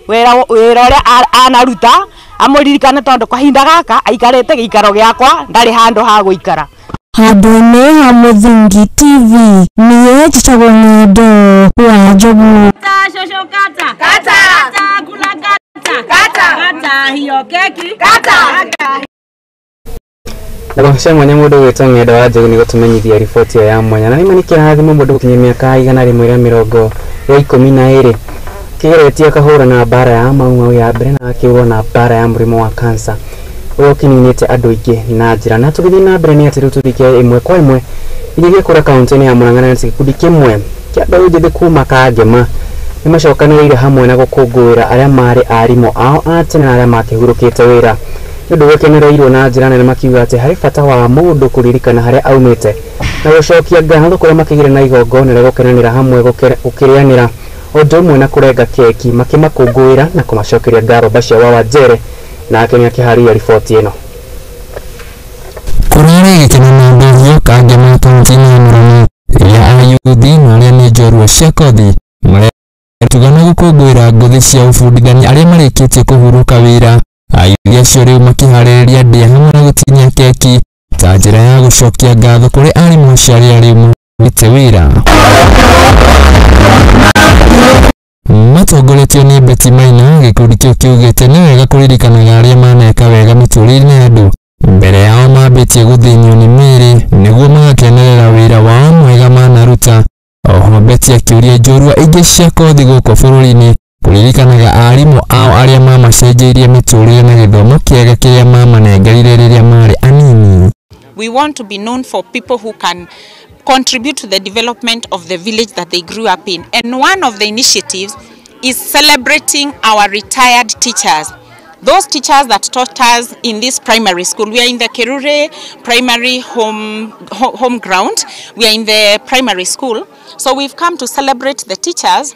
wĩra ũrĩa anaruta amũririkane tondũ kahinda gaka aikarĩte gĩikaro gĩakwa ndarĩ handũ ha gũikara. Handũ-inĩ ha Mũthingi TV niĩ njĩtagwo Ng'endo wa Njogu. Kata hiyo keki. Kata. Na kwa mwanya mundu wetwa ndo waje ni gutumenyithia riboti ya mwanya na nima nikirathimo mundu kinyia miaka igana rimwe ria mirongo ya 12 kigeretie kahura na bara ya maunga ya mbere na akiurwo na bara ya murimo wa cancer uyo kininite andu ingi na njira na tugithi na mbere ni ati riu tuthike imwe kwa imwe iria kura kaunti ya Murang'a na gikundi kimwe kia andu njithi kuma Kangema ni macokanĩrĩire hamwe na gũkũngũĩra arĩa marĩ arimũ ao a tene na arĩa makĩhurũkĩte wĩra nĩũndũ gũkenereirwo na njĩra nene makiuga atĩ harĩ bata wa mũndũ kũririkana harĩa aumĩte na gũcokia ngatho kũrĩa makĩgĩre na igongona rĩa gũkenanĩra hamwe gũkĩrĩanĩra o ũndũ ũmwe na kũrenga keki makĩmakũngũĩra na kũmacokeria ngatho Bacia wa Wanjere na akĩnya kĩharĩria riboti ĩno kũrarĩ gĩkeno na ndũrio Kangema kaunti-inĩ ya Murang'a ya ayuthi na arĩa nĩ njorua cia kothi tugana gũkũngũĩra ngũthi cia ũbundithania arĩa marĩkĩtie kũhurũka wĩra ayuthi acio rĩu makĩharĩrĩria ndĩa hamwe na gũtinia keki ta njĩra ya gũcokia ngatho kũrĩ arimũ acio arĩa rĩu marutĩte wĩra matongoretio nĩ Betty Maina gĩkundi kĩu kiugĩte nĩ wega kũririkanaga arĩa maneka wega mĩtũrĩre-inĩ ya andũ mbere yao mambĩtie gũthĩnio nĩ mĩĩrĩ nĩguo magakenerera wĩra wao mwega manaruta. Oho Betty akĩũria njorua ingĩ cia kothi gũkũ bũrũri-inĩ kũririkanaga arimũ ao arĩa mamacenjeirie mĩtũrĩre na gĩthomo kĩega kĩrĩa mamanengerire rĩrĩa marĩ anini. We want to be known for people who can contribute to the development of the village that they grew up in, and one of the initiatives is celebrating our retired teachers. Those teachers that taught us in this primary school. We are in the Kerure primary home ground. We are in the primary school. So we've come to celebrate the teachers.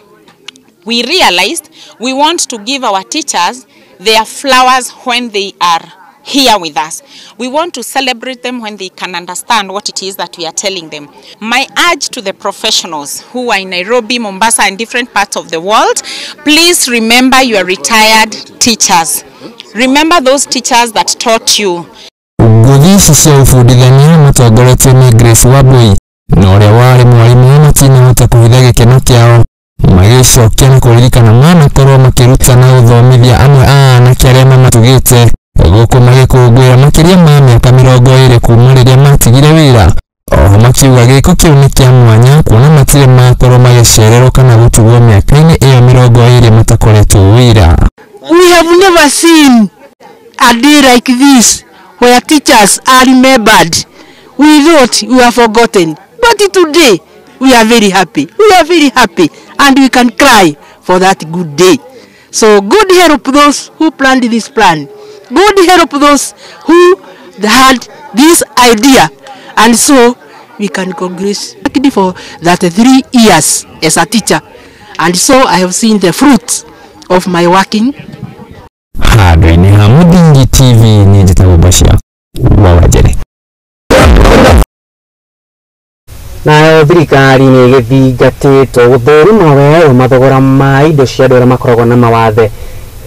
We realized we want to give our teachers their flowers when they are here with us. We want to celebrate them when they can understand what it is that we are telling them. My urge to the professionals who are in Nairobi, Mombasa and different parts of the world, please remember your retired teachers. Remember those teachers that taught you. Ngũthi ici cia ũbundithania matongoretio nĩ Grace Wambui na ũrĩa warĩ mwarimũ wa matinahota kũhitha gĩkeno kĩao magĩcokia na kũririkana manakorwo makĩruta na gũthomithia amwe a anake arĩa mamatugĩte gũkũ magĩkũngũĩra makĩria ma mĩaka 20 kuma rĩrĩa matigire wĩra. Oho makiuga gĩko kĩu nĩ kĩa mwanya kuona matirĩ makorwo magĩcererwo kana gũtugwo mĩaka-inĩ ĩyo 20 matakoretwo wĩra. We have never seen a day like this where teachers are remembered. We thought we were forgotten, but today we are very happy. We are very happy and we can cry for that good day. So God help those who planned this plan. God help those who had this idea, and so we can congratulate for that 3 years as a teacher, and so I have seen the fruits of my working. Handũ-inĩ ha Mũthingi TV nĩ njĩtagwo Bacia wa Wanjere. Nayo thirikari nĩ ĩgĩthingatĩtwo gũthũrima wega mathogora ma indo cia andũ arĩa makoragwo na mawathe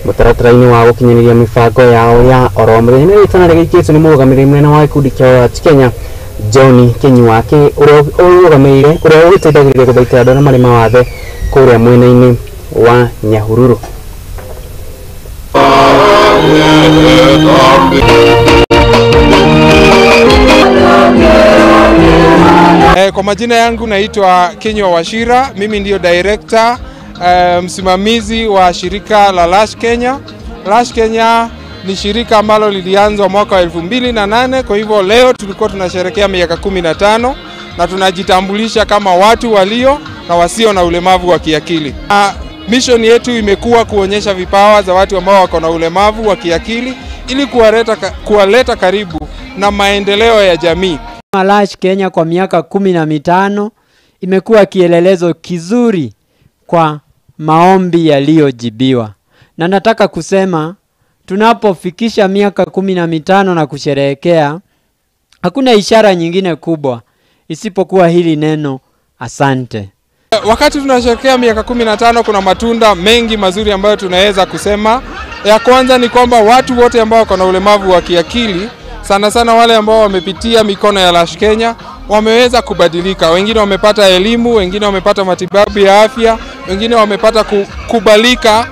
mũtaratara-inĩ wa gũkinyanĩria mĩbango yao ya oro mũthenya nĩ rĩtana rĩgĩkĩtwo nĩ mũrũgamĩrĩri mũnene wa gĩkundi kĩa Kenya John Kĩnyuaki ũrĩa ũgĩteithagĩrĩria gũthaitĩra andũ arĩa marĩ mawathe kũrĩa mwena-inĩ wa Nyahururu. Kwa majina yangu naitwa Kinywa Washira, mimi ndio director msimamizi wa shirika la Lash Kenya. Lash Kenya ni shirika ambalo lilianzwa mwaka wa 2008, kwa hivyo leo tulikuwa tunasherehekea miaka 15 na tunajitambulisha kama watu walio na wasio na ulemavu wa kiakili. Mission yetu imekuwa kuonyesha vipawa za watu ambao wako na ulemavu wa kiakili ili kuwaleta karibu na maendeleo ya jamii. Lash Kenya kwa miaka 15 imekuwa kielelezo kizuri kwa maombi yaliyojibiwa. Na nataka kusema tunapofikisha miaka 15 na kusherehekea, hakuna ishara nyingine kubwa isipokuwa hili neno asante. Wakati tunasherehekea miaka 15 kuna matunda mengi mazuri ambayo tunaweza kusema. Ya kwanza ni kwamba watu wote ambao wako na ulemavu wa kiakili, sana sana wale ambao wamepitia mikono ya Lash Kenya, wameweza kubadilika. Wengine wamepata elimu, wengine wamepata matibabu ya afya, wengine wamepata kukubalika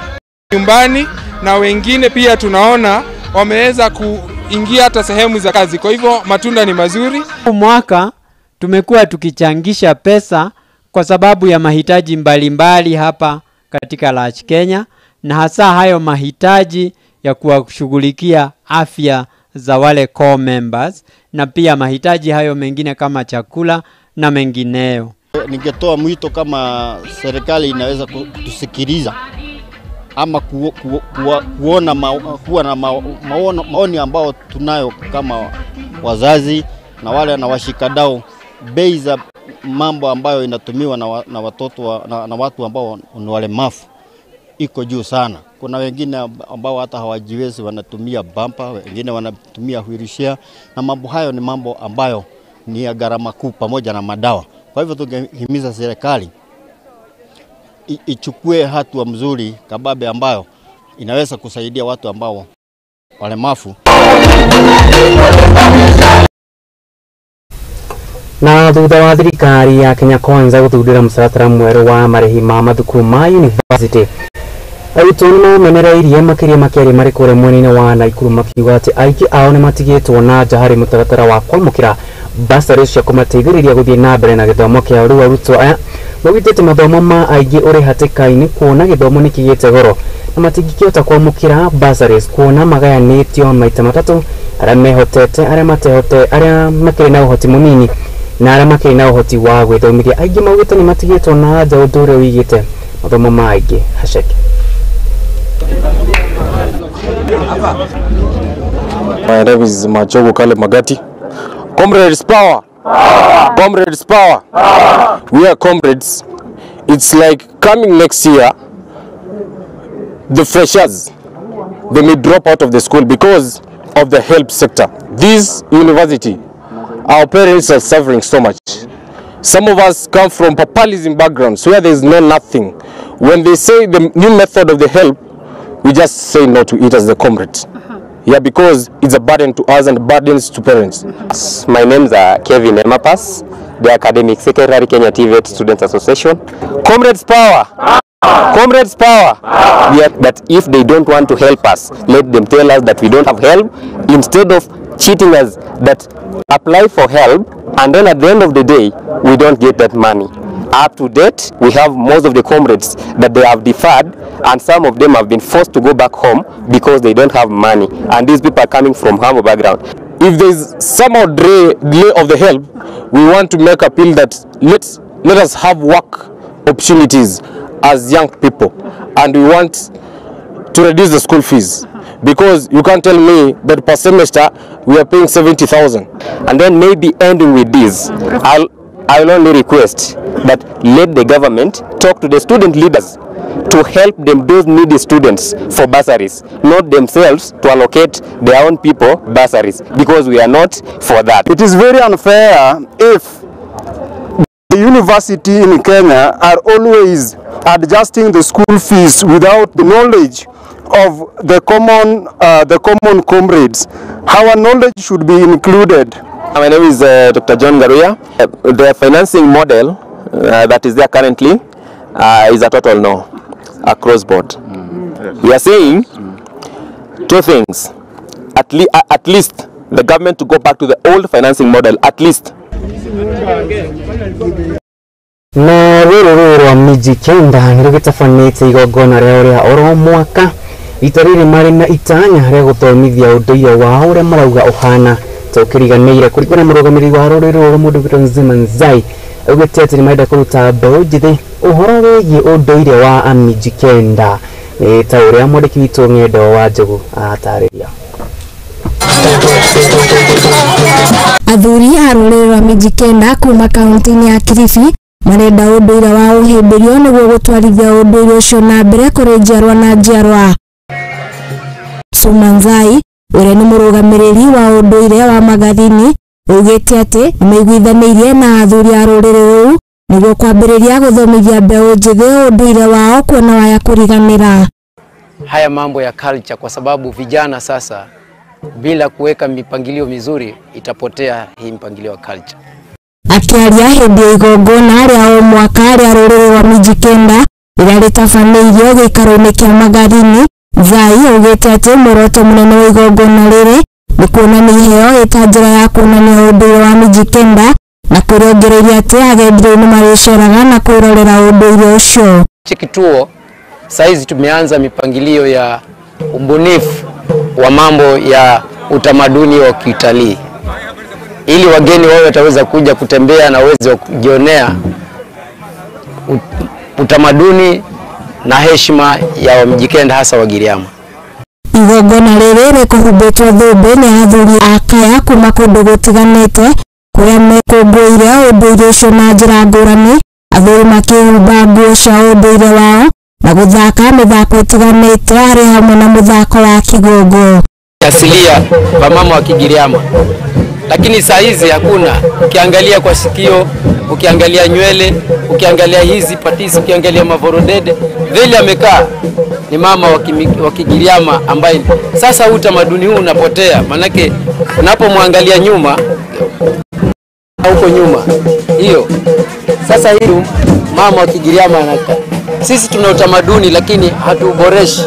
nyumbani, na wengine pia tunaona wameweza kuingia hata sehemu za kazi. Kwa hivyo matunda ni mazuri. Mwaka tumekuwa tukichangisha pesa kwa sababu ya mahitaji mbalimbali hapa katika Large Kenya, na hasa hayo mahitaji ya kuwashughulikia afya za wale core members, na pia mahitaji hayo mengine kama chakula na mengineyo. Ningetoa mwito kama serikali inaweza kutusikiliza ama kuona maoni ambao tunayo kama wazazi na wale na washikadau, bei za mambo ambayo inatumiwa na watoto na watu ambao ni walemavu iko juu sana. Kuna wengine ambao hata hawajiwezi wanatumia bumper, wengine wanatumia wheelchair, na mambo hayo ni mambo ambayo ni ya gharama kuu pamoja na madawa. Kwa hivyo tungehimiza serikali ichukue hatua mzuri kababe ambayo inaweza kusaidia watu ambao walemavu. Na thutha wa thirikari ya Kenya Kwanza guthundira mũtaratara mwerũ wa marĩhi ma mathukuru ma university, arutwo nĩ mamenereirie makĩria makĩria marĩ kũrĩa mwena-inĩ wa Naikuru makiuga atĩ aingĩ ao nĩ matigĩtwo na nja harĩ mũtaratara wa kwamũkĩra basarĩ cia kũmateithĩrĩria gũthiĩ na mbere na gĩthomo kĩao. Rĩu arutwo aya maugĩte atĩ mathomo ma aingĩ ũrĩ hatĩka-inĩ kuona gĩthomo nĩ kĩgĩte goro na matingĩkĩhota kwamũkĩra basaries kuona magayanĩtio maita matatũ, arĩa mehotete, arĩa matehotete, arĩa makĩrĩ na ũhoti mũnini na arĩa makĩrĩ na ũhoti wa gwĩthomithia. Aingĩ maugĩte nĩ matigĩtwo na nja, ũndũ ũrĩa wĩigĩte mathomo ma aingĩ haceke. My name is Machogo Kale Magati. Comrades power! Comrades power! We are comrades. It's like coming next year, the freshers, they may drop out of the school because of the help sector. This university, our parents are suffering so much. Some of us come from papalism backgrounds where there is no nothing. When they say the new method of the help, we just say no to it as the comrades. Yeah, because it's a burden to us and burdens to parents. My name is Kevin Emapas, the Academic Secretary, Kenya TVET Students Association. Comrades power! Comrades power! Yeah, that if they don't want to help us, let them tell us that we don't have help, instead of cheating us that apply for help and then at the end of the day, we don't get that money. Up to date, we have most of the comrades that they have deferred, and some of them have been forced to go back home because they don't have money, and these people are coming from humble background. If there's somehow delay of the help, we want to make appeal that let us have work opportunities as young people, and we want to reduce the school fees, because you can't tell me that per semester we are paying 70,000. And then maybe ending with this, I will only request that let the government talk to the student leaders to help them, those needy students, for bursaries, not themselves to allocate their own people bursaries, because we are not for that. It is very unfair if the university in Kenya are always adjusting the school fees without the knowledge of the common comrades. Our knowledge should be included. My name is Dr. John Garuya. The financing model that is there currently is a total no, across board. We are saying two things. At least the government to go back to the old financing model, at least. Na rũrũ rwa miji Kenda nĩ rũgĩtabanĩte igongona rĩao rĩa oro mwaka, rita rĩrĩ marĩ na itanya rĩa gũthomithia ũndũire wao ũrĩa marauga ũhana tũkĩriganĩire. Kũringana na mũrũgamĩrĩri wa rũrĩrĩ rũrũ mũndũ wĩtwo Nzima Nzai, augĩte atĩ nĩ marenda kũruta mbeũ njĩthĩ ũhoro wĩgiĩ ũndũire wa amiji Kenda, ta ũrĩa mwandĩki witũ Ng'endo wa Njogu atarĩria. Athuri a rũrĩrĩ rwa miji Kenda kuma kaunti-inĩ ya Kilifi marenda ũndũire wa ũhĩmbĩrio nĩguo gũtwarithia ũndũire ũcio na mbere kũrĩ njiarwa na njiarwa. Sumanzai ũrĩa nĩ mũrũgamĩrĩri wa ũndũire wa magathini augĩte atĩ nĩ maiguithanĩirie na athuri a rũrĩrĩ rũu nĩguo kwambĩrĩria gũthomithia mbeũ njĩthĩ ũndũire wao kuona waya kũriganĩra haya mambo ya culture, kwa sababu vijana sasa bila kuweka mipangilio mizuri itapotea hii mpangilio wa culture. Akiaria hĩndĩ ya igongona rĩa o mwaka rĩa rũrĩrĩ rwa miji Kenda rĩrĩa rĩtabanĩirio gĩikaro-inĩ kĩa magathini, Zai ugete ati muoroto munene wa igongona riri ni kuonania iheo ita njira ya kuonania ũndũire wa Mijikenda na kurongereria ati agendire ni mariceraga na kwirorera ũndũire ũcio. Kituo saizi tumeanza mipangilio ya ubunifu wa mambo ya utamaduni wa kitalii, ili wageni wao wataweza kuja kutembea na waweze kujionea utamaduni na heshima ya Wamijikenda hasa Wagiriama. Igongona riri rikuhumbitwo thũmbĩ nĩ athuri a kaya kuma kũndũ gũtiganĩte kũrĩa mekũngũĩire ũndũire ũcio na njĩra ngũrani, athuri makĩhumba nguo cia ũndũire wao na gũthaka mĩthako ĩtiganĩte arĩ hamwe na mũthako wa kigongo asilia wa mama wa Kigiriama. Lakini saa hizi hakuna. Ukiangalia kwa sikio, ukiangalia nywele, ukiangalia hizi patisi, ukiangalia mavorodede, vile amekaa ni mama wa Kigiriama ambaye sasa utamaduni huu unapotea. Manake unapomwangalia nyuma huko nyuma hiyo sasa hii mama wa Kigiriama anakaa. Sisi tuna utamaduni lakini hatuboreshi.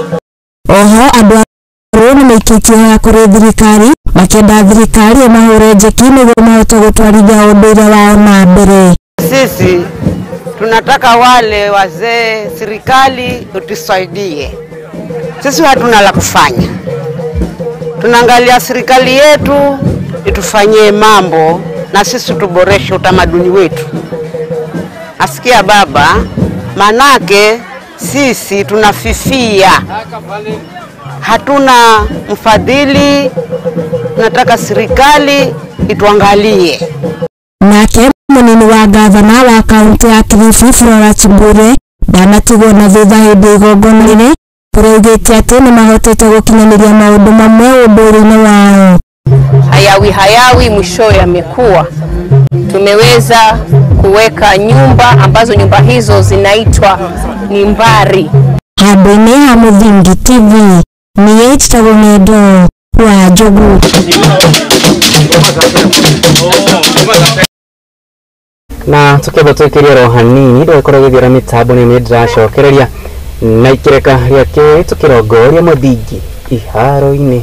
Oho andũ ni meikitie ya kũrĩ thirikari makĩenda thirikari mahũre njeki nĩguo mahote gũtwarithia ũndũire wao na mbere. Sisi tunataka wale wazee serikali utusaidie. Sisi hatuna la kufanya. Tunaangalia serikali yetu itufanyie mambo na sisi tuboreshe utamaduni wetu. Asikia baba, manake sisi tunafifia. Hatuna mfadhili, tunataka serikali ituangalie. Nake munini wa gavana wa kaunti ya Kilifi Flora Chimbure ndanatigwo na thutha hĩndĩ igongona rĩrĩ kũraugĩte atĩ nĩ mahotete gũkinyanĩria maũndũ mamwe ũndũire-inĩ wao. Hayawi mwisho yamekuwa. Tumeweza kuweka nyumba ambazo nyumba hizo zinaitwa Nimbari. Handũ-inĩ ha Mũthingi TV ni Ng'endo wa Njogu. Na tukĩamba twĩkĩrie ro hanini ndĩkorwo gĩthiĩra mĩtambo nĩ ndĩracokereria na ikĩreka rĩake tũkĩrongoria mũthingi iharo-inĩ.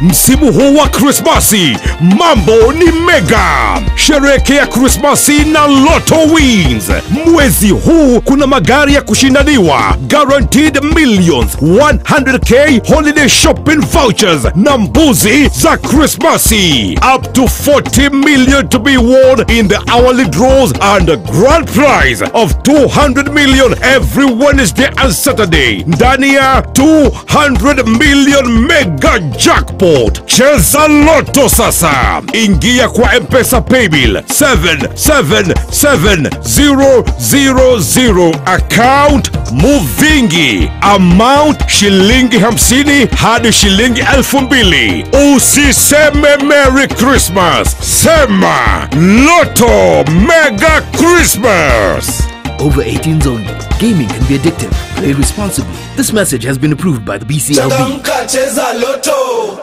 Msimu huu wa Krismasi, mambo ni mega. Sherehekea Krismasi na Lotto Wins. Mwezi huu kuna magari ya kushindaniwa, guaranteed millions, 100k holiday shopping vouchers na mbuzi za Krismasi. Up to 40 million to be won in the hourly draws and a grand prize of 200 million every Wednesday and Saturday. Ndani ya 200 million mega jackpot. Cheza Lotto sasa. Ingia kwa M-Pesa Paybill 777000 account Muvingi. Amount shilingi 50 hadi shilingi 2000. Usiseme Merry Christmas, sema Lotto Mega Christmas. Over 18s only. Gaming can be addictive. Play responsibly. This message has been approved by the BCLB. Cheza Lotto.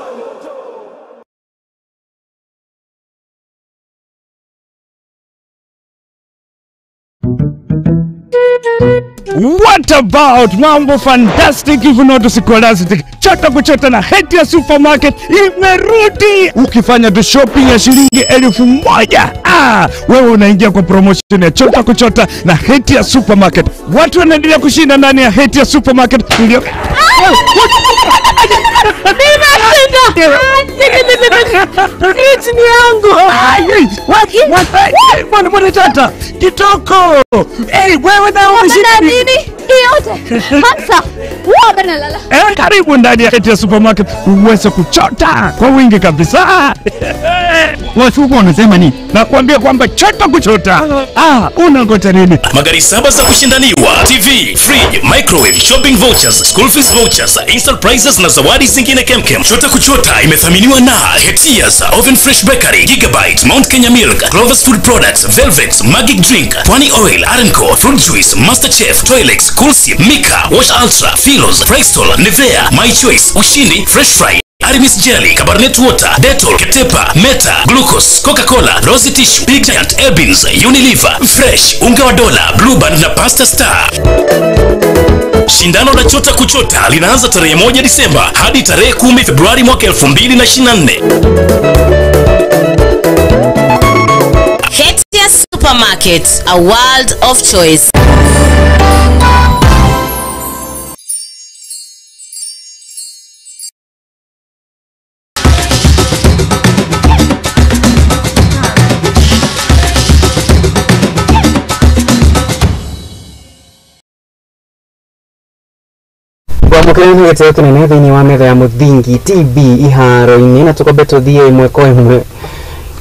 What about mambo fantastic if not scholastic? Chota kuchota na Hatia Supermarket imerudi. Ukifanya tu shopping ya shilingi 1000, wewe unaingia kwa promotion ya chota kuchota na Hatia Supermarket. Watu wanaendelea kushinda ndani ya Hatia Supermarket. Ndio. It's ni yangu. What tata? Kitoko. Hey, wewe na nini? Yote. Hamsa. Karibu ndani ya supermarket uweze kuchota kwa wingi kabisa. Watu huko wanasema nini? Nakwambia kwamba chota kuchota. Unangoja nini? Magari 7 za kushindaniwa, TV, fridge, microwave, shopping vouchers, school fees vouchers, instant prizes na zawadi zingine kemkem. Chota kuchota imethaminiwa na Hetias, Oven Fresh Bakery, Gigabyte, Mount Kenya Milk, Clover's Food Products, Velvet, Magic Drink, Pwani Oil, Arenco, Fruit Juice, Masterchef, Toilex, Coolsip, Mika, Wash Ultra, Philos, Frystol, Nivea, My Choice, Ushindi, Fresh Fry, Arimis Jelly, Cabernet Water, Dettol, Ketepa, Meta, Glucose, Coca-Cola, Rosy Tissue, Big Giant, Elbins, Unilever, Fresh, Unga wa Dola, Blue Band na Pasta Star. Shindano la chota kuchota linaanza tarehe 1 Disemba hadi tarehe 10 Februari mwaka 2024. Hetias Supermarket, a world of choice. Mukirani giteo kinene thiini wa metha ya muthingi TV iharo-ini na tukombe tuthie imwe kwa imwe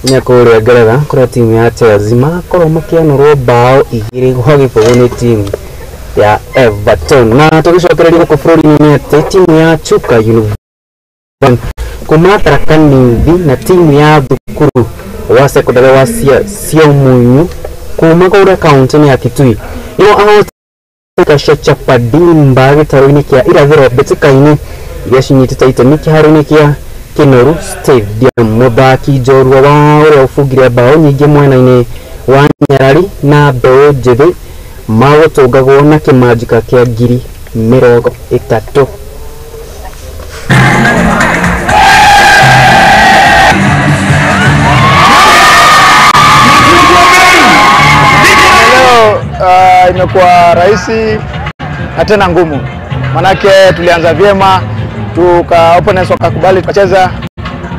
nyakuria Ngeretha kuria timu ya Chelsea korwo makianurwo bao 2-0 ni timu ya Everton na tugicokereria guku bururi-ini ati timu ya Chuka University kuma Tharaka-Nithi na timu ya thukuru wa sekondari wa Siomunyu kuma kuria kaunti ya Kitui ino Kashachapa dimba gitaro-ini kia irathiro mbĩtĩka-inĩ iria cinyitĩte itemi kĩharo-inĩ kia Kinoru Stadium. Mũthaki njorua wa ũrĩa ũbungire bao nyingĩ mwena-inĩ wa Nyarari na mbeũ njĩthĩ magũtũngagwo na kĩmanjĩka kĩa ngiri 30. Imekuwa rahisi na tena ngumu, manake tulianza vyema, opponents wakakubali tukacheza,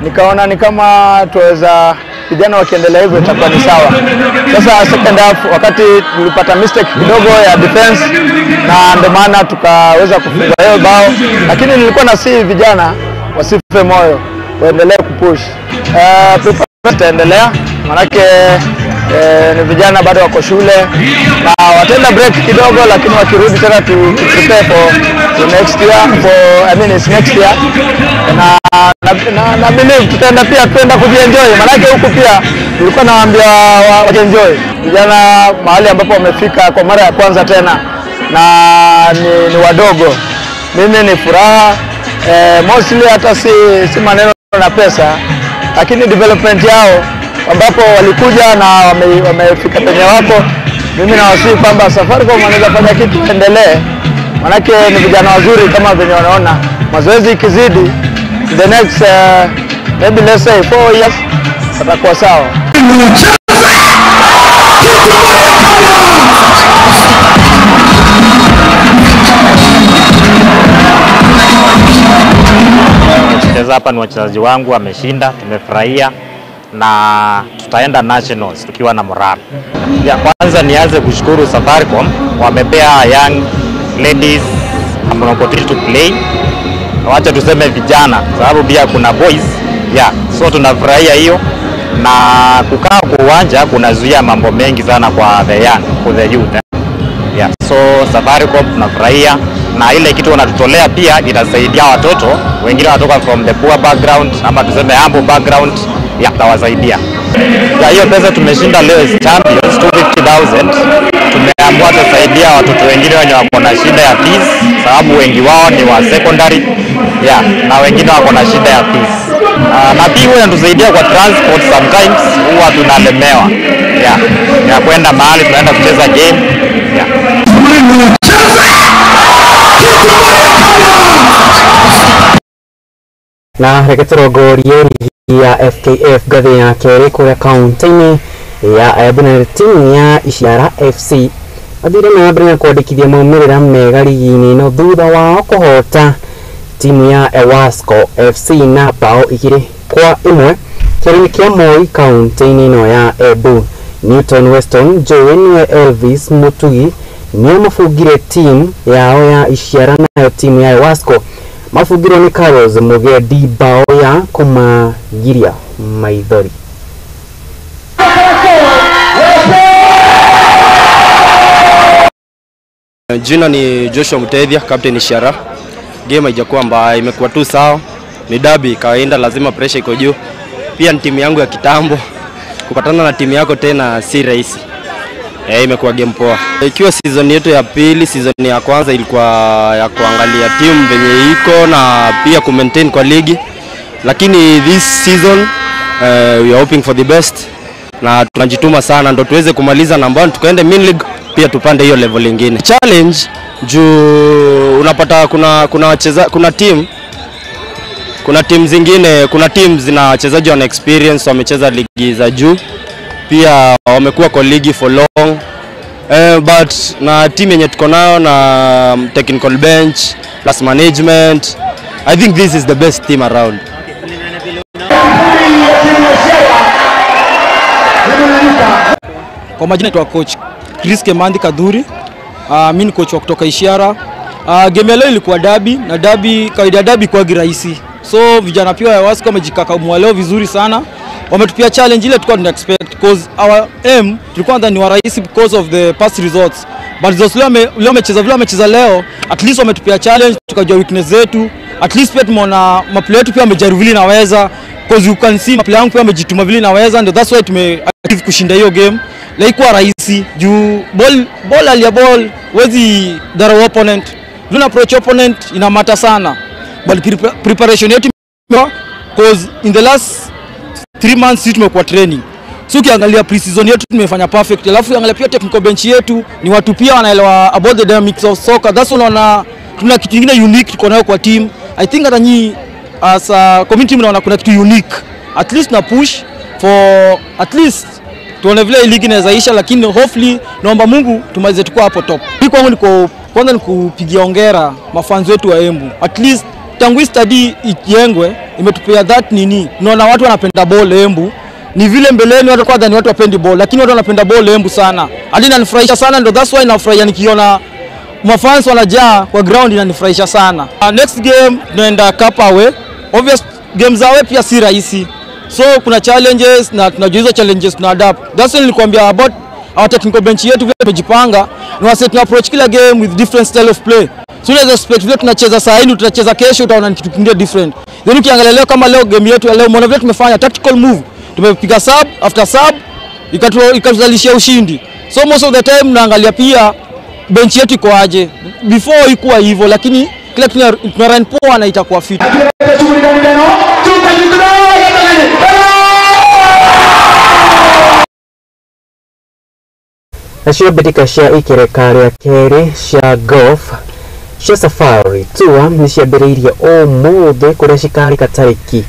nikaona ni kama tuweza vijana wakiendelea hivyo itakuwa ni sawa. Sasa second half wakati tulipata mistake kidogo ya defense na ndio maana tukaweza kufunga hiyo bao, lakini nilikuwa na si vijana wasife moyo, waendelee kupush. Tutaendelea manake ni vijana bado wako shule na wataenda break kidogo, lakini wakirudi tena to prepare for next year, it's next year, na believe tutaenda pia kwenda kujienjoy, manake huku pia nilikuwa nawaambia waenjoy vijana mahali ambapo wamefika kwa mara ya kwanza tena na ni wadogo. Mimi ni furaha mostly, hata si maneno na pesa, lakini development yao ambapo walikuja na wamefika penye wako. Mimi nawasihi kwamba Safaricom wanaweza fanya kitu endelee, manake ni vijana wazuri kama venye wanaona. Mazoezi ikizidi the next maybe let's say 4 years watakuwa sawa. Cheza hapa ni wachezaji wangu wameshinda, tumefurahia na tutaenda nationals tukiwa na morale. Ya kwanza nianze kushukuru Safaricom, wamepea young ladies an opportunity to play. Wacha tuseme vijana, sababu pia kuna boys. So tunafurahia hiyo, na kukaa kwa uwanja kunazuia mambo mengi sana kwa the young, for the youth. So Safaricom tunafurahia, na ile kitu wanatutolea pia itasaidia watoto wengine watoka from the poor background ama tuseme humble background, tawasaidia. Hiyo pesa tumeshinda leo as champions 250,000. Tumeamua tusaidia watoto wengine wenye wako na shida ya fees, sababu wengi wao ni wa secondary na wengine wako na shida ya fees. Na pia inatusaidia kwa transport, sometimes huwa tunalemewa ya kwenda mahali tunaenda kucheza game. Na reke turongorie ya FKF ngathĩ ya kerĩ kũrĩa kaunti-inĩ ya Embu na timu ya Ishara FC athire na mbere na kwandĩkithia maumĩrĩra mega ligi-inĩ ĩno thutha wao kũhota timu ya Ewasco FC na bao 2-1 kĩrĩa kĩa Moi kaunti-inĩ ĩno ya Embu. Newton Weston Joe niwe Elvis Mutugi nio mafugire team yao ya Ishara nayo team ya Wasco mafugiro ni Carlos Mugedi bao ya kumagiria maithori. Jina ni Joshua Mutethia, captain Ishara. Game haijakuwa mbaya, imekuwa tu sawa. Ni derby, kawaida lazima pressure iko juu. Pia ni timu yangu ya kitambo. Kupatana na timu yako tena si rahisi. Imekuwa game poa. Ikiwa season yetu ya pili, season ya kwanza ilikuwa ya kuangalia timu venye iko na pia ku maintain kwa ligi. Lakini this season we are hoping for the best. Na tunajituma sana ndo tuweze kumaliza namba 1 tukaende main league pia tupande hiyo level nyingine. Challenge juu unapata kuna team zingine, kuna teams zina wachezaji wana experience wamecheza ligi za juu. Pia wamekuwa kwa ligi for long. But na team yenye tuko nayo na technical bench plus management, I think this is the best team around. Kwa majina tu coach Chris Kemandi Kadhuri. Mimi ni coach wa kutoka Ishara. Game leo ilikuwa derby na derby kawaida derby kwa rahisi. So vijana pia wa Wasco wamejikakamua leo vizuri sana. Wametupia challenge ile tulikuwa tuna expect because our aim tulikuwa ndani wa rahisi because of the past results. But results leo wamecheza leo, at least wametupia challenge, tukajua weakness zetu. At least pia tumeona maplayer yetu pia wamejaribu vile naweza, because you can see maplayer yangu pia wamejituma vile naweza, and that's why tumeachieve kushinda hiyo game. Ilikuwa rahisi juu ball wezi dara opponent. Tuna approach opponent ina matter sana. But preparation yetu because in the last 3 months sisi tumekuwa training. So ukiangalia pre-season yetu tumefanya perfect. Alafu ukiangalia pia technical bench yetu ni watu pia wanaelewa about the dynamics of soccer. That's unaona tuna kitu kingine unique tuko nayo kwa team. I think hata nyinyi as a community mnaona kuna kitu unique. At least na push for at least tuone vile ligi inawezaisha, lakini hopefully naomba Mungu tumalize tuko hapo top. Mimi kwangu kwanza nikupigia hongera mafans wetu wa Embu. At least tangu study ijengwe imetupea that nini. Naona watu wanapenda ball Embu. Ni vile mbeleni watu kwanza ni watu wapendi ball, lakini watu wanapenda ball Embu sana. Hadi inanifurahisha sana, ndio that's why nafurahia nikiona mafans wanajaa kwa ground, inanifurahisha sana. Next game tunaenda Cup away. Obvious games away pia si rahisi. So kuna challenges na tunajua hizo challenges tuna adapt. That's why nilikwambia about our technical bench yetu vile tumejipanga. Ni wase tuna approach kila game with different style of play. So unaweza expect vile tunacheza saa hii tutacheza kesho utaona ni kitu kingine different. Then ukiangalia leo kama leo game yetu leo umeona vile tumefanya tactical move. Tumepiga sub after sub ikatuzalishia ushindi. So most of the time naangalia pia bench yetu iko aje. Before ilikuwa hivyo, lakini kila tuna run poa na itakuwa fit. Acio betika cia ikerekaria keri cia golf cia Safari Tour ni ciambĩrĩirie ũmũthĩ kũrĩa cikarĩka tarĩki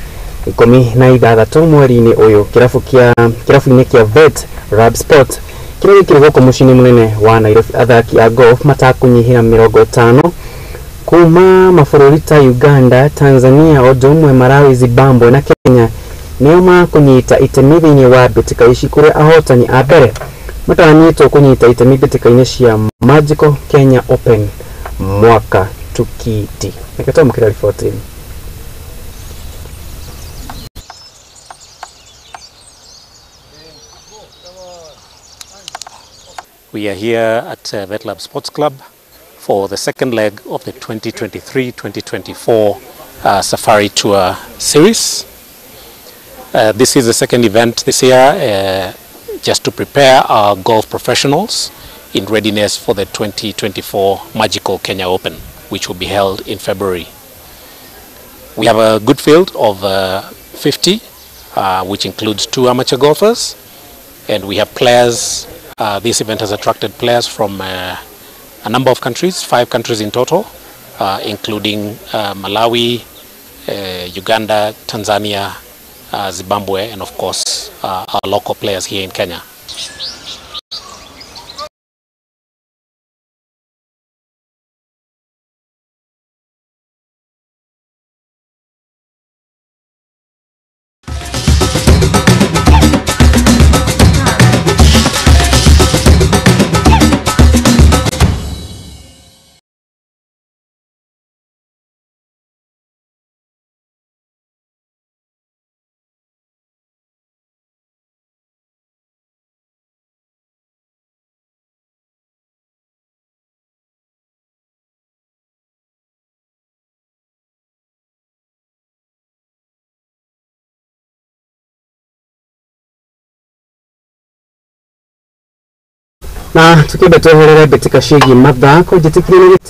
16 mweri-inĩ ũyũ. Kĩrabu-inĩ kĩa Vet Rab Sport kĩrĩa gĩkĩrĩ gũkũ mũciĩ-inĩ mũnene wa Nairobi. Athaki a golf matakũnyihĩra 50 kuma mabũrũri ta Uganda, Tanzania, o ũndũ ũmwe Malawi, Zimbabwe na Kenya nĩo makũnyita itemi thĩinĩ wa mbĩtĩka ici, kũrĩa ahotani a mbere matanyitwo kunyita itemi mbĩtĩka-inĩ cia Magical Kenya Open mwaka tukiti. Nĩkatũmũkĩra riboti. We are here at VetLab Sports Club for the second leg of the 2023-2024 Safari Tour series. This is the second event this year, just to prepare our golf professionals in readiness for the 2024 Magical Kenya Open, which will be held in February. We have a good field of 50, which includes 2 amateur golfers, and we have players. This event has attracted players from a number of countries, 5 countries in total, including Malawi, Uganda, Tanzania, Zimbabwe, and of course our local players here in Kenya. na tukibe tweherere betika shigi mathako jitikirire